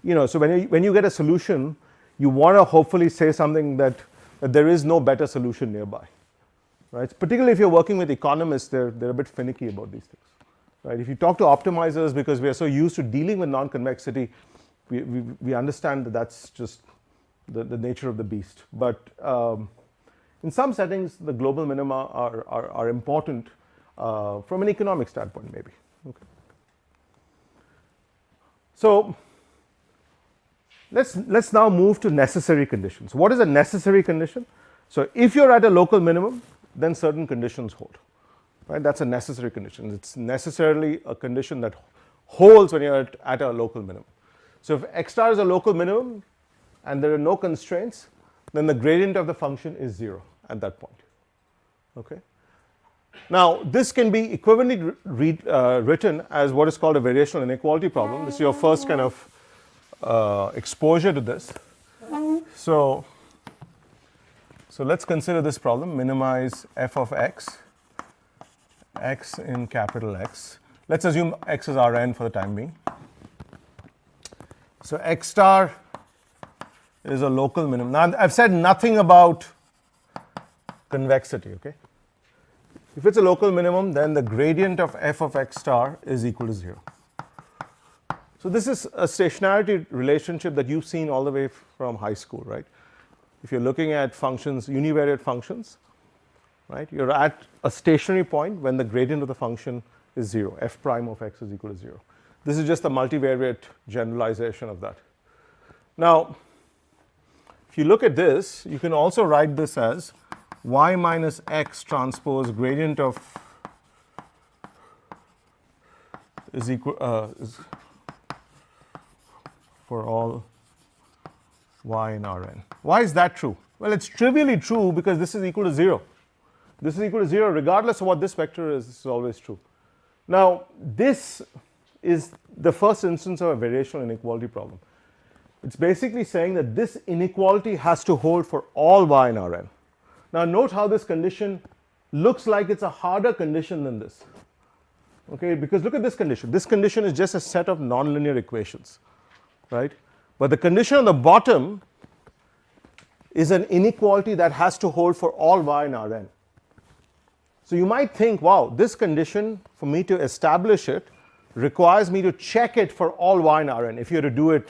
so when you get a solution, you want to hopefully say something that there is no better solution nearby, right? Particularly if you're working with economists, they're a bit finicky about these things, right? If you talk to optimizers, because we are so used to dealing with non-convexity, we understand that that's just the nature of the beast. But in some settings, the global minima are important from an economic standpoint, maybe. Okay. So let's now move to necessary conditions. What is a necessary condition? So if you're at a local minimum, then certain conditions hold. Right? That's a necessary condition. It's necessarily a condition that holds when you're at a local minimum. So if x star is a local minimum and there are no constraints, then the gradient of the function is 0 at that point. Okay. Now this can be equivalently written as what is called a variational inequality problem. This is your first kind of exposure to this. So let's consider this problem. Minimize f of x, x in capital X. Let's assume x is Rn for the time being. So x star is a local minimum. Now I've said nothing about convexity, okay? If it's a local minimum, then the gradient of f of x star is equal to 0. So this is a stationarity relationship that you've seen all the way from high school, right? If you're looking at functions, univariate functions, right? You're at a stationary point when the gradient of the function is 0. F prime of x is equal to 0. This is just a multivariate generalization of that. Now, if you look at this, you can also write this as y minus x transpose gradient of is equal is for all y in Rn. Why is that true? Well, it's trivially true because this is equal to 0. This is equal to 0 regardless of what this vector is. This is always true. Now, this is the first instance of a variational inequality problem. It's basically saying that this inequality has to hold for all y in Rn. Now note how this condition looks like it's a harder condition than this. Okay, because look at this condition. This condition is just a set of nonlinear equations, right? But the condition on the bottom is an inequality that has to hold for all y in Rn. So you might think, wow, this condition, for me to establish it, requires me to check it for all y in Rn if you were to do it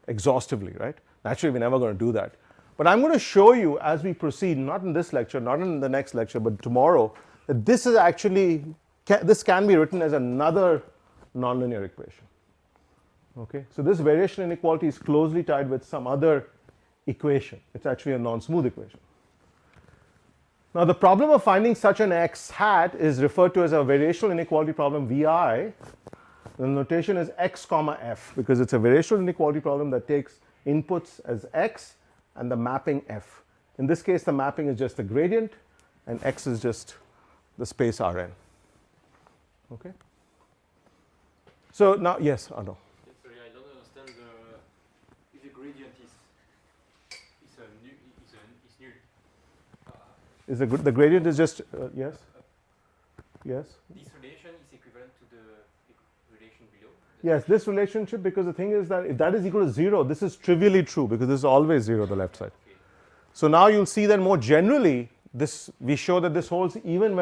exhaustively, right? Naturally, we're never going to do that. But I'm going to show you as we proceed, not in this lecture, not in the next lecture, but tomorrow, that this is actually, this can be written as another nonlinear equation. Okay, so this variational inequality is closely tied with some other equation. It's actually a non-smooth equation. Now the problem of finding such an x hat is referred to as a variational inequality problem VI. The notation is x comma f because it's a variational inequality problem that takes inputs as x and the mapping f. In this case, the mapping is just the gradient and x is just the space Rn. Okay. So now, yes, Arno. Sorry, I don't understand if the gradient is null. Is the gradient is just yes, yes. This relation is equivalent to the relation below. Yes, this relationship, because the thing is that if that is equal to 0, this is trivially true because this is always 0 on the left side. Okay. So now you'll see that more generally, this we show that this holds even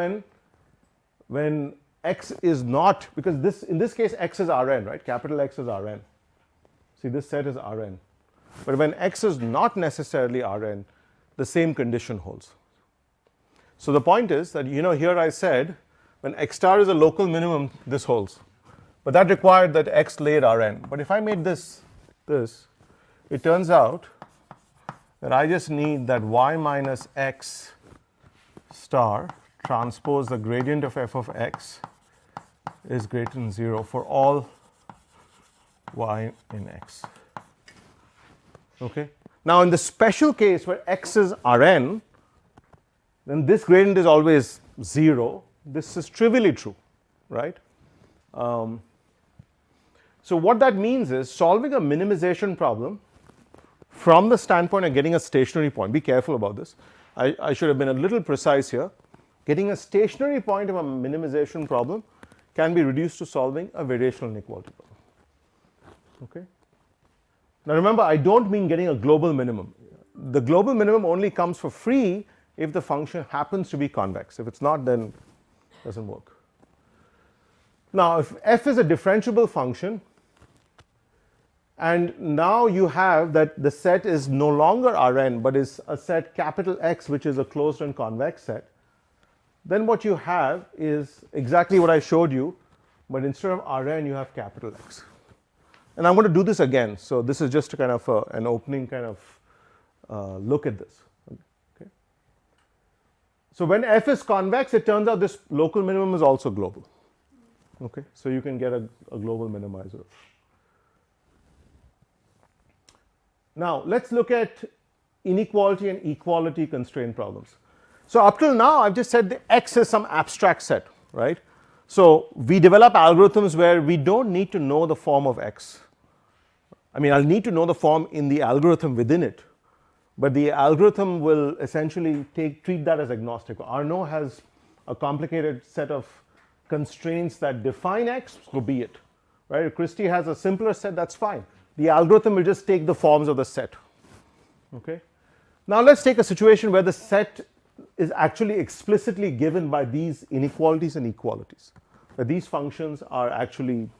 when x is not, because this in this case x is Rn, right? Capital X is Rn. See, this set is Rn. But when X is not necessarily Rn, the same condition holds. So the point is that, here I said when X star is a local minimum, this holds. But that required that X laid Rn. But if I made this, it turns out that I just need that y minus x star transpose the gradient of f of x is greater than 0 for all y in x. Okay? Now, in the special case where x is Rn, then this gradient is always 0. This is trivially true, right? So what that means is solving a minimization problem from the standpoint of getting a stationary point. Be careful about this. I should have been a little precise here. Getting a stationary point of a minimization problem can be reduced to solving a variational inequality problem. Okay? Now remember, I don't mean getting a global minimum. The global minimum only comes for free if the function happens to be convex. If it's not, then it doesn't work. Now, if f is a differentiable function, and now you have that the set is no longer Rn, but is a set capital X, which is a closed and convex set, then what you have is exactly what I showed you, but instead of Rn, you have capital X. And I'm going to do this again. So this is just a kind of an opening kind of look at this. Okay. So when f is convex, it turns out this local minimum is also global. Okay. So you can get a global minimizer. Now let's look at inequality and equality constraint problems. So up till now, I've just said the X is some abstract set, right? So we develop algorithms where we don't need to know the form of X. I mean, I'll need to know the form in the algorithm within it, but the algorithm will essentially treat that as agnostic. Arnaud has a complicated set of constraints that define X, so be it, right? If Christie has a simpler set, that's fine. The algorithm will just take the forms of the set. Okay. Now let's take a situation where the set is actually explicitly given by these inequalities and equalities, where these functions are actually,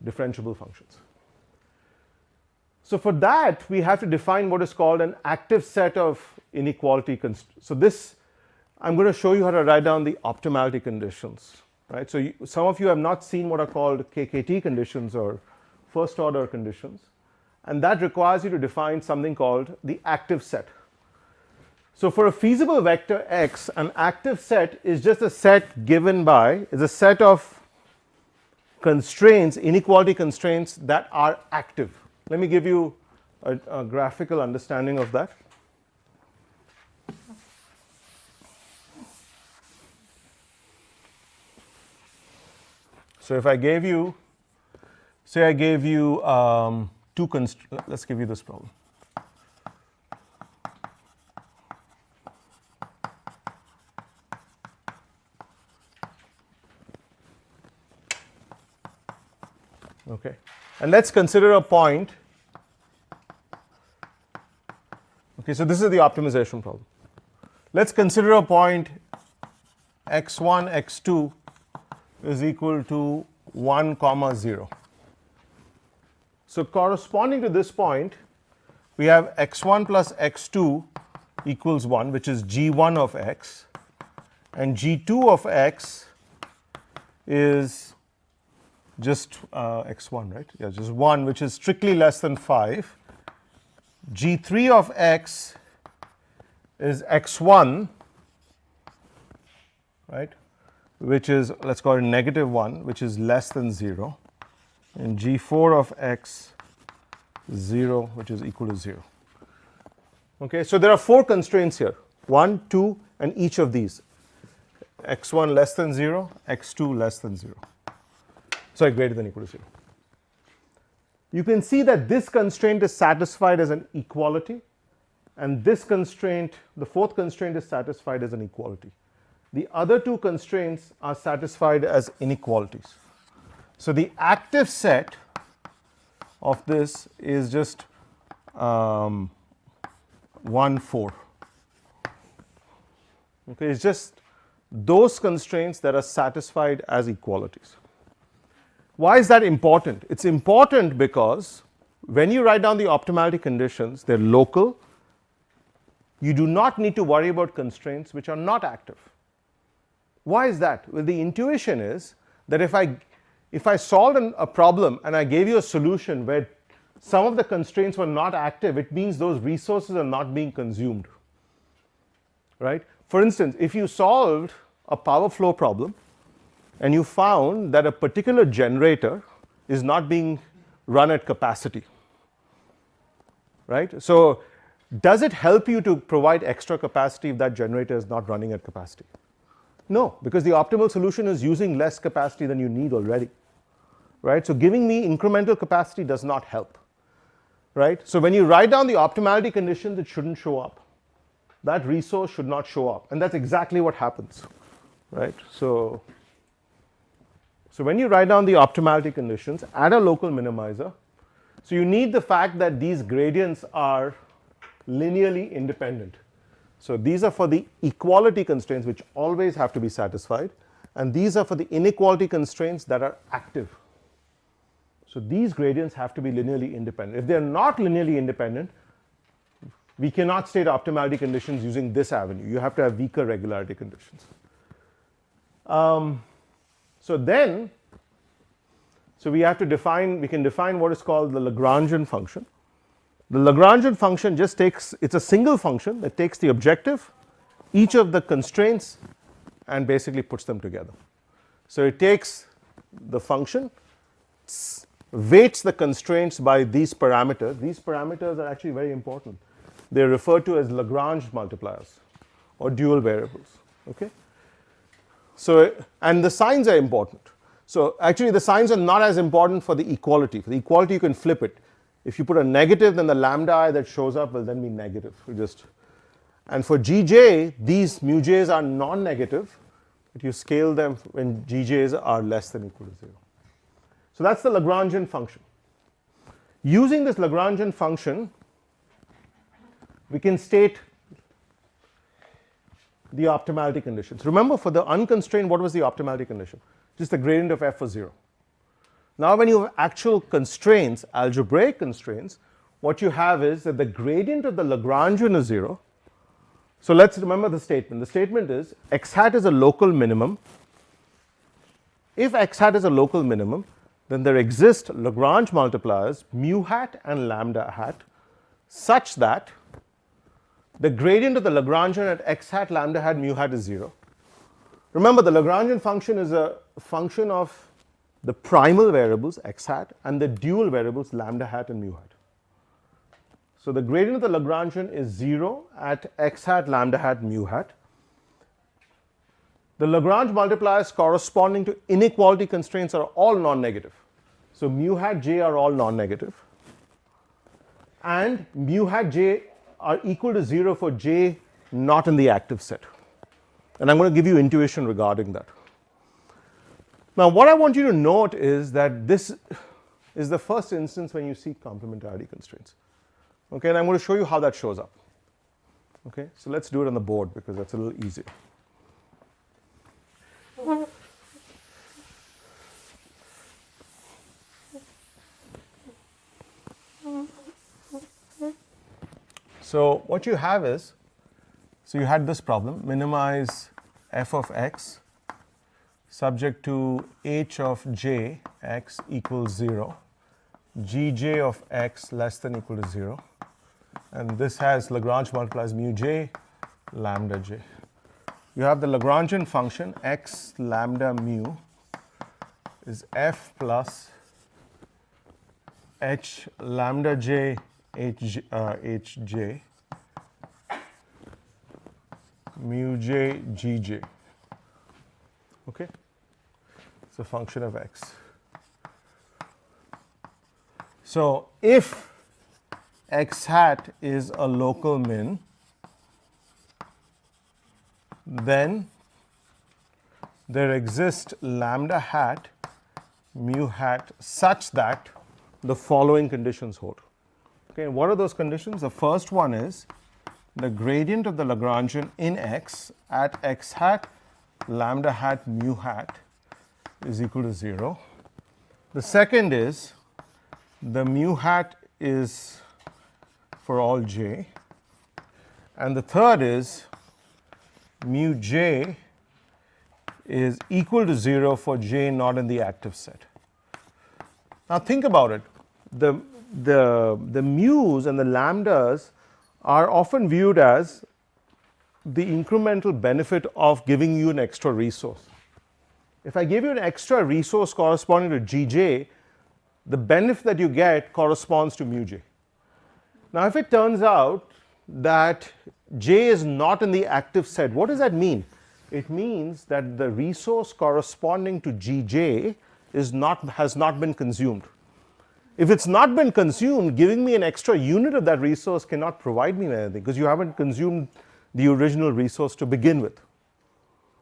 differentiable functions. So for that, we have to define what is called an active set of inequality constraints. So this, I'm going to show you how to write down the optimality conditions, right? So some of you have not seen what are called KKT conditions or first order conditions, and that requires you to define something called the active set. So for a feasible vector x, an active set is just a set given by, is a set of constraints, inequality constraints that are active. Let me give you a graphical understanding of that. So if I gave you, say I gave you two constraints, let's give you this problem. Okay, and let's consider a point. Okay, so this is the optimization problem. Let's consider a point x1, x2 is equal to 1, 0. So corresponding to this point, we have x1 plus x2 equals 1, which is g1 of x, and g2 of x is just x1, right? Yeah, just 1, which is strictly less than 5. g3 of x is x1, right, which is, let's call it negative 1, which is less than 0, and g4 of x 0, which is equal to 0. Okay, so there are 4 constraints here, 1, 2, and each of these, x1 less than 0, x2 less than 0. Sorry, greater than or equal to 0. You can see that this constraint is satisfied as an equality, and this constraint, the fourth constraint, is satisfied as an equality. The other 2 constraints are satisfied as inequalities. So the active set of this is just 1, 4. Okay, it's just those constraints that are satisfied as equalities. Why is that important? It's important because when you write down the optimality conditions, they're local. You do not need to worry about constraints which are not active. Why is that? Well, the intuition is that if I solved a problem and I gave you a solution where some of the constraints were not active, it means those resources are not being consumed, right? For instance, if you solved a power flow problem and you found that a particular generator is not being run at capacity, right? So does it help you to provide extra capacity if that generator is not running at capacity? No, because the optimal solution is using less capacity than you need already, right? So giving me incremental capacity does not help, right? So when you write down the optimality conditions, it shouldn't show up. That resource should not show up, and that's exactly what happens, right? So when you write down the optimality conditions, add a local minimizer. So you need the fact that these gradients are linearly independent. So these are for the equality constraints which always have to be satisfied, and these are for the inequality constraints that are active. So these gradients have to be linearly independent. If they are not linearly independent, we cannot state optimality conditions using this avenue. You have to have weaker regularity conditions. So we have to define, we can define what is called the Lagrangian function. The Lagrangian function just takes, it's a single function that takes the objective, each of the constraints, and basically puts them together. So it takes the function, weights the constraints by these parameters. These parameters are actually very important. They're referred to as Lagrange multipliers or dual variables. Okay? So, and the signs are important. So actually the signs are not as important for the equality. For the equality you can flip it. If you put a negative, then the lambda I that shows up will then be negative. And for Gj, these mu j's are non-negative, but you scale them when Gj's are less than or equal to 0. So that's the Lagrangian function. Using this Lagrangian function, we can state the optimality conditions. Remember, for the unconstrained, what was the optimality condition? Just the gradient of f was 0. Now when you have actual constraints, algebraic constraints, what you have is that the gradient of the Lagrangian is 0. So let's remember the statement. The statement is x hat is a local minimum. If x hat is a local minimum, then there exist Lagrange multipliers mu hat and lambda hat such that the gradient of the Lagrangian at x hat, lambda hat, mu hat is 0. Remember, the Lagrangian function is a function of the primal variables x hat and the dual variables lambda hat and mu hat. So the gradient of the Lagrangian is 0 at x hat, lambda hat, mu hat. The Lagrange multipliers corresponding to inequality constraints are all non-negative. So mu hat j are all non-negative, and mu hat j are equal to 0 for j not in the active set. And I'm going to give you intuition regarding that. Now what I want you to note is that this is the first instance when you see complementarity constraints. Okay, and I'm going to show you how that shows up. Okay, so let's do it on the board because that's a little easier. So what you have is, so you had this problem, minimize f of x subject to h of j x equals 0, gj of x less than or equal to 0, and this has Lagrange multiplies mu j, lambda j. You have the Lagrangian function x lambda mu is f plus h lambda j hj mu j gj. Okay, it's a function of x. So if x hat is a local min, then there exists lambda hat mu hat such that the following conditions hold. Okay, what are those conditions? The first one is the gradient of the Lagrangian in x at x hat lambda hat mu hat is equal to 0. The second is the mu hat is for all j, and the third is mu j is equal to 0 for j not in the active set. Now think about it. The mu's and the lambdas are often viewed as the incremental benefit of giving you an extra resource. If I give you an extra resource corresponding to gj, the benefit that you get corresponds to mu j. Now if it turns out that j is not in the active set, what does that mean? It means that the resource corresponding to gj has not been consumed. If it's not been consumed, giving me an extra unit of that resource cannot provide me anything because you haven't consumed the original resource to begin with,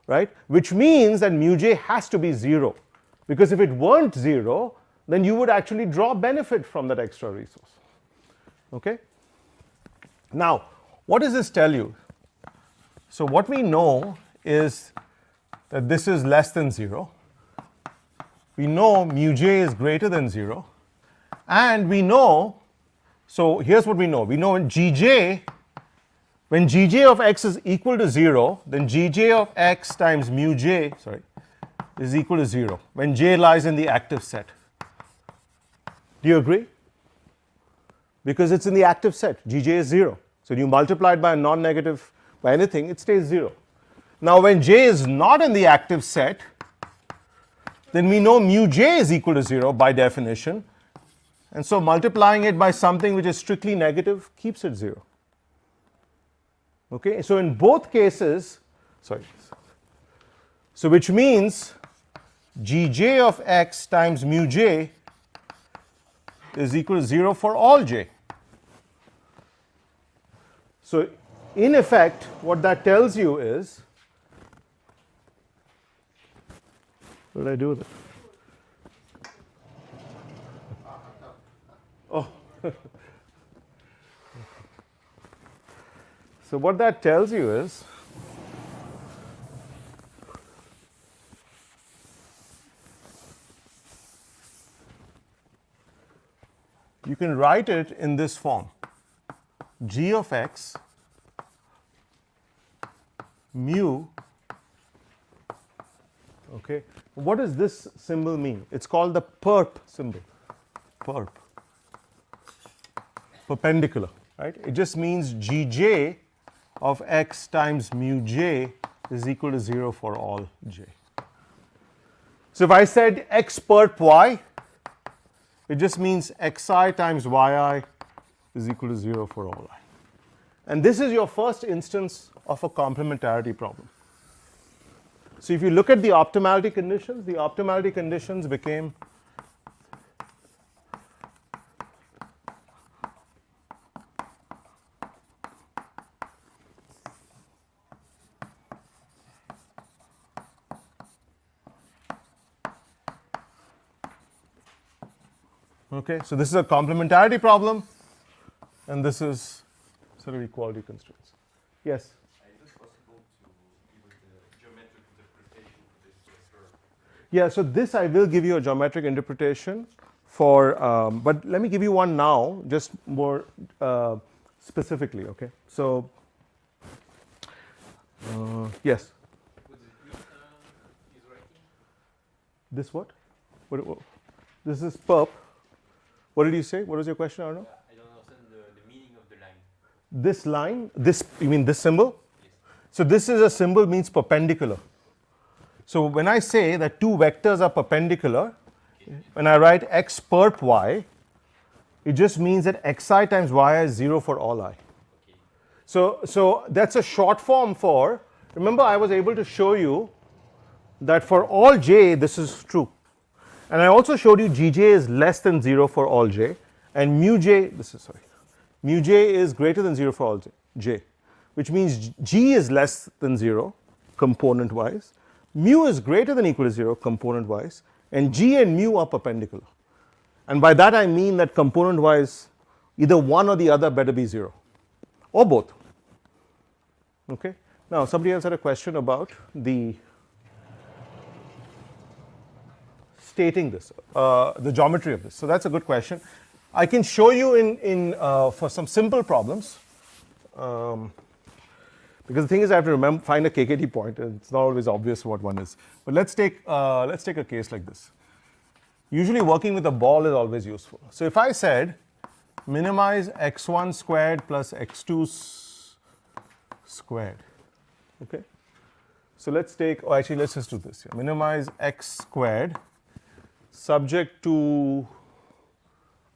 right? Which means that mu j has to be 0, because if it weren't 0, then you would actually draw benefit from that extra resource. Okay? Now, what does this tell you? So what we know is that this is less than 0. We know mu j is greater than 0. And we know, so here's what we know. We know when gj of x is equal to 0, then gj of x times mu j, is equal to 0 when j lies in the active set. Do you agree? Because it's in the active set, gj is 0. So you multiply it by a non-negative, by anything, it stays 0. Now when j is not in the active set, then we know mu j is equal to 0 by definition. And so multiplying it by something which is strictly negative keeps it 0. Okay, so in both cases, so which means gj of x times mu j is equal to 0 for all j. So in effect, what that tells you is, what did I do with it? Oh. So what that tells you is, you can write it in this form: g of x mu. Okay, what does this symbol mean? It's called the perp symbol. Perp. Perpendicular, right? It just means gj of x times mu j is equal to 0 for all j. So if I said x perp y, it just means xi times yi is equal to 0 for all I. And this is your first instance of a complementarity problem. So if you look at the optimality conditions became okay, so this is a complementarity problem, and this is sort of equality constraints. Yes? Is it possible to give the geometric interpretation for this curve? Yeah, so this I will give you a geometric interpretation for, but let me give you one now, just more specifically, okay? So, yes? What is writing? This what? This is perp. What did you say? What was your question, Arno? I don't understand the meaning of the line. This line, you mean this symbol? Yes. So this is a symbol means perpendicular. So when I say that two vectors are perpendicular, when I write x perp y, it just means that xi times yi is 0 for all I. Okay. So that's a short form for, remember I was able to show you that for all j this is true. And I also showed you gj is less than 0 for all j, and mu j is greater than 0 for all j, which means g is less than 0 component wise, mu is greater than or equal to 0 component wise, and g and mu are perpendicular. And by that I mean that component wise either one or the other better be 0 or both. Okay? Now somebody else had a question about the stating this, the geometry of this. So that's a good question. I can show you for some simple problems, because the thing is I have to find a KKT point, and it's not always obvious what one is. But let's take a case like this. Usually working with a ball is always useful. So if I said minimize x1 squared plus x2 squared, okay? So let's take, actually let's just do this here. Minimize x squared subject to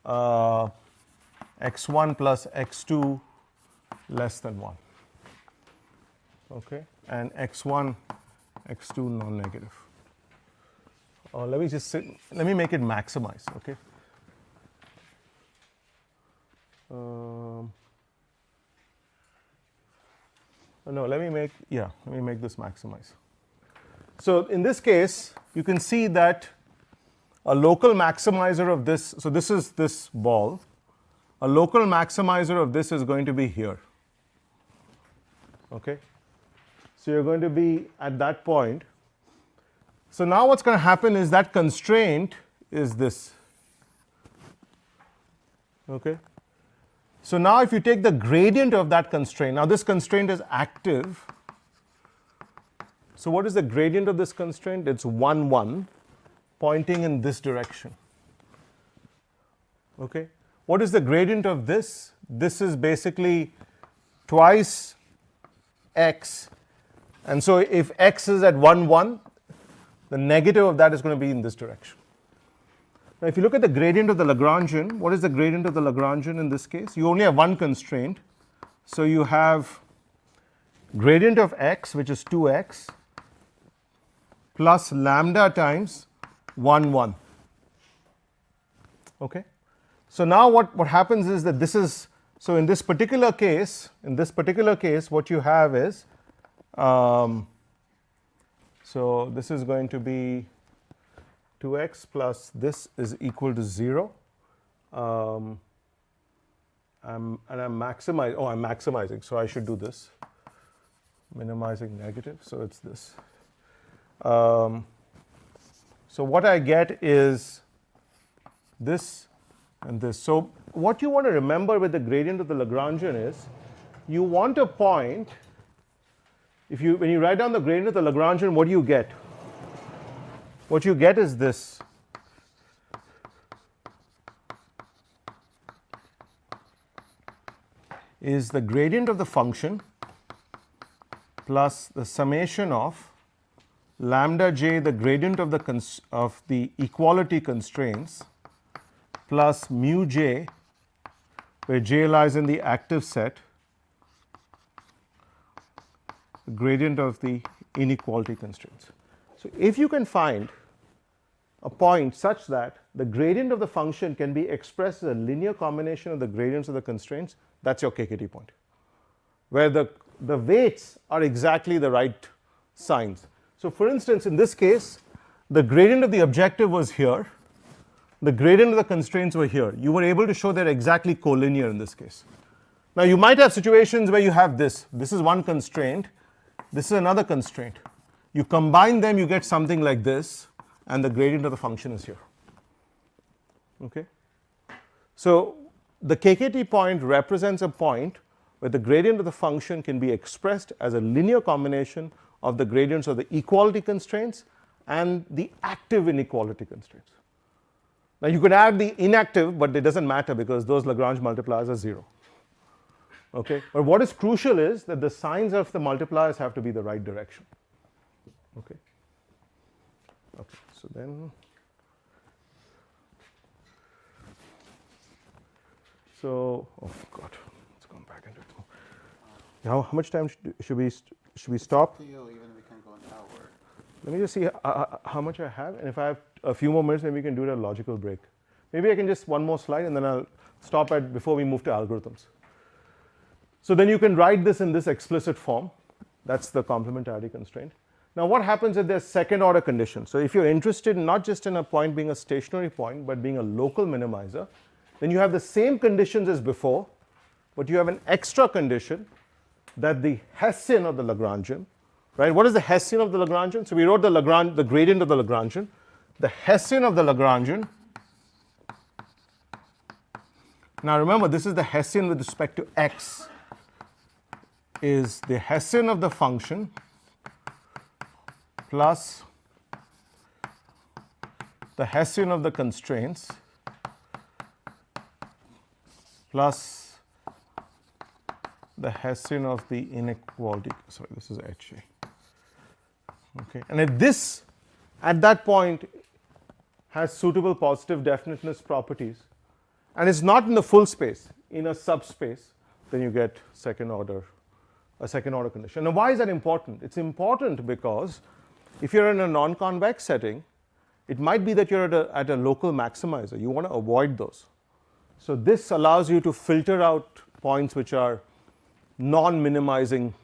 x1 plus x2 less than 1, okay? And x1, x2 non-negative. Let me make it maximize, okay? No, let me make this maximize. So in this case, you can see that a local maximizer of this, so this is this ball, a local maximizer of this is going to be here, okay? So you're going to be at that point. So now what's going to happen is that constraint is this, okay? So now if you take the gradient of that constraint, now this constraint is active. So what is the gradient of this constraint? It's 1, 1, pointing in this direction, okay? What is the gradient of this? This is basically twice x, and so if x is at 1, 1, the negative of that is going to be in this direction. Now if you look at the gradient of the Lagrangian, what is the gradient of the Lagrangian in this case? You only have one constraint, so you have gradient of x, which is 2x, plus lambda times 1, 1, okay? So now what happens is that this is, so in this particular case, what you have is, so this is going to be 2x plus this is equal to 0. I'm maximizing, so I should do this. Minimizing negative, so it's this. So what I get is this and this. So what you want to remember with the gradient of the Lagrangian is you want a point. When you write down the gradient of the Lagrangian, what do you get? What you get is this. Is the gradient of the function plus the summation of lambda j, the gradient of the equality constraints, plus mu j, where j lies in the active set, the gradient of the inequality constraints. So if you can find a point such that the gradient of the function can be expressed as a linear combination of the gradients of the constraints, that's your KKT point, where the weights are exactly the right signs. So for instance, in this case, the gradient of the objective was here, the gradient of the constraints were here. You were able to show they're exactly collinear in this case. Now you might have situations where you have this is one constraint, this is another constraint. You combine them, you get something like this, and the gradient of the function is here, okay? So the KKT point represents a point where the gradient of the function can be expressed as a linear combination of the gradients of the equality constraints and the active inequality constraints. Now you could add the inactive, but it doesn't matter because those Lagrange multipliers are 0, okay? But what is crucial is that the signs of the multipliers have to be the right direction, okay? Okay, so then, oh God, let's come back into it. How much time should we stop? To you, even we can go an hour. Let me just see how much I have, and if I have a few more minutes, maybe we can do it at a logical break. Maybe I can just one more slide, and then I'll stop before we move to algorithms. So then you can write this in this explicit form. That's the complementarity constraint. Now what happens if there's second order conditions? So if you're interested not just in a point being a stationary point, but being a local minimizer, then you have the same conditions as before, but you have an extra condition that the Hessian of the Lagrangian, right? What is the Hessian of the Lagrangian? So we wrote the gradient of the Lagrangian. The Hessian of the Lagrangian Now remember, this is the Hessian with respect to x, is the Hessian of the function plus the Hessian of the constraints plus the Hessian of the inequality. Sorry, this is HA. Okay, and if this at that point has suitable positive definiteness properties and is not in the full space, in a subspace, then you get a second order condition. Now why is that important? It's important because if you're in a non-convex setting, it might be that you're at a local maximizer. You want to avoid those. So this allows you to filter out points which are non-minimizing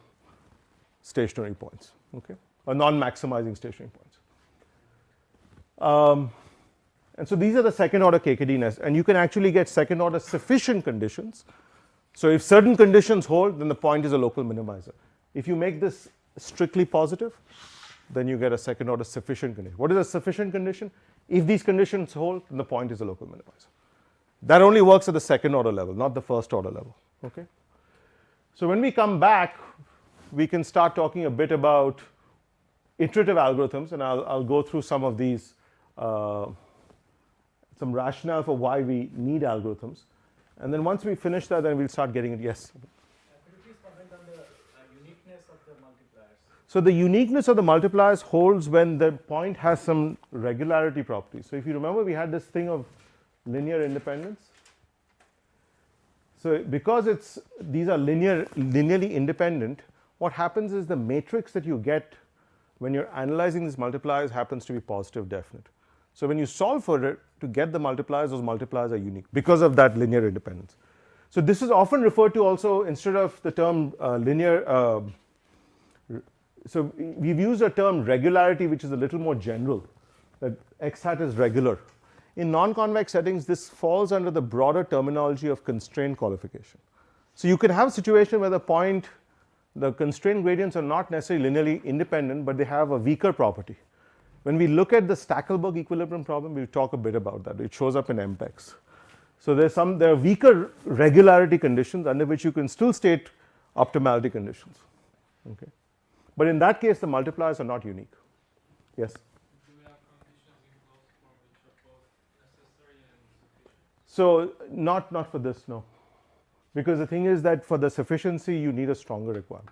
stationary points, okay, or non-maximizing stationary points. And so these are the second order KKD nests, and you can actually get second order sufficient conditions. So if certain conditions hold, then the point is a local minimizer. If you make this strictly positive, then you get a second order sufficient condition. What is a sufficient condition? If these conditions hold, then the point is a local minimizer. That only works at the second order level, not the first order level, okay? So when we come back, we can start talking a bit about iterative algorithms, and I'll go through some of these, some rationale for why we need algorithms. And then once we finish that, then we'll start getting it. Yes? Could you please comment on the uniqueness of the multipliers? So the uniqueness of the multipliers holds when the point has some regularity properties. So if you remember, we had this thing of linear independence. So because these are linearly independent, what happens is the matrix that you get when you're analyzing these multipliers happens to be positive definite. So when you solve for it to get the multipliers, those multipliers are unique because of that linear independence. So this is often referred to also, instead of the term linear, so we've used a term regularity, which is a little more general, that x hat is regular. In non-convex settings, this falls under the broader terminology of constraint qualification. So you could have a situation where the constraint gradients are not necessarily linearly independent, but they have a weaker property. When we look at the Stackelberg equilibrium problem, we'll talk a bit about that. It shows up in MPEX. So there are weaker regularity conditions under which you can still state optimality conditions. Okay, but in that case, the multipliers are not unique. Yes. Do we have conditions in closed form which are both necessary and sufficient? So not for this, no, because the thing is that for the sufficiency you need a stronger requirement.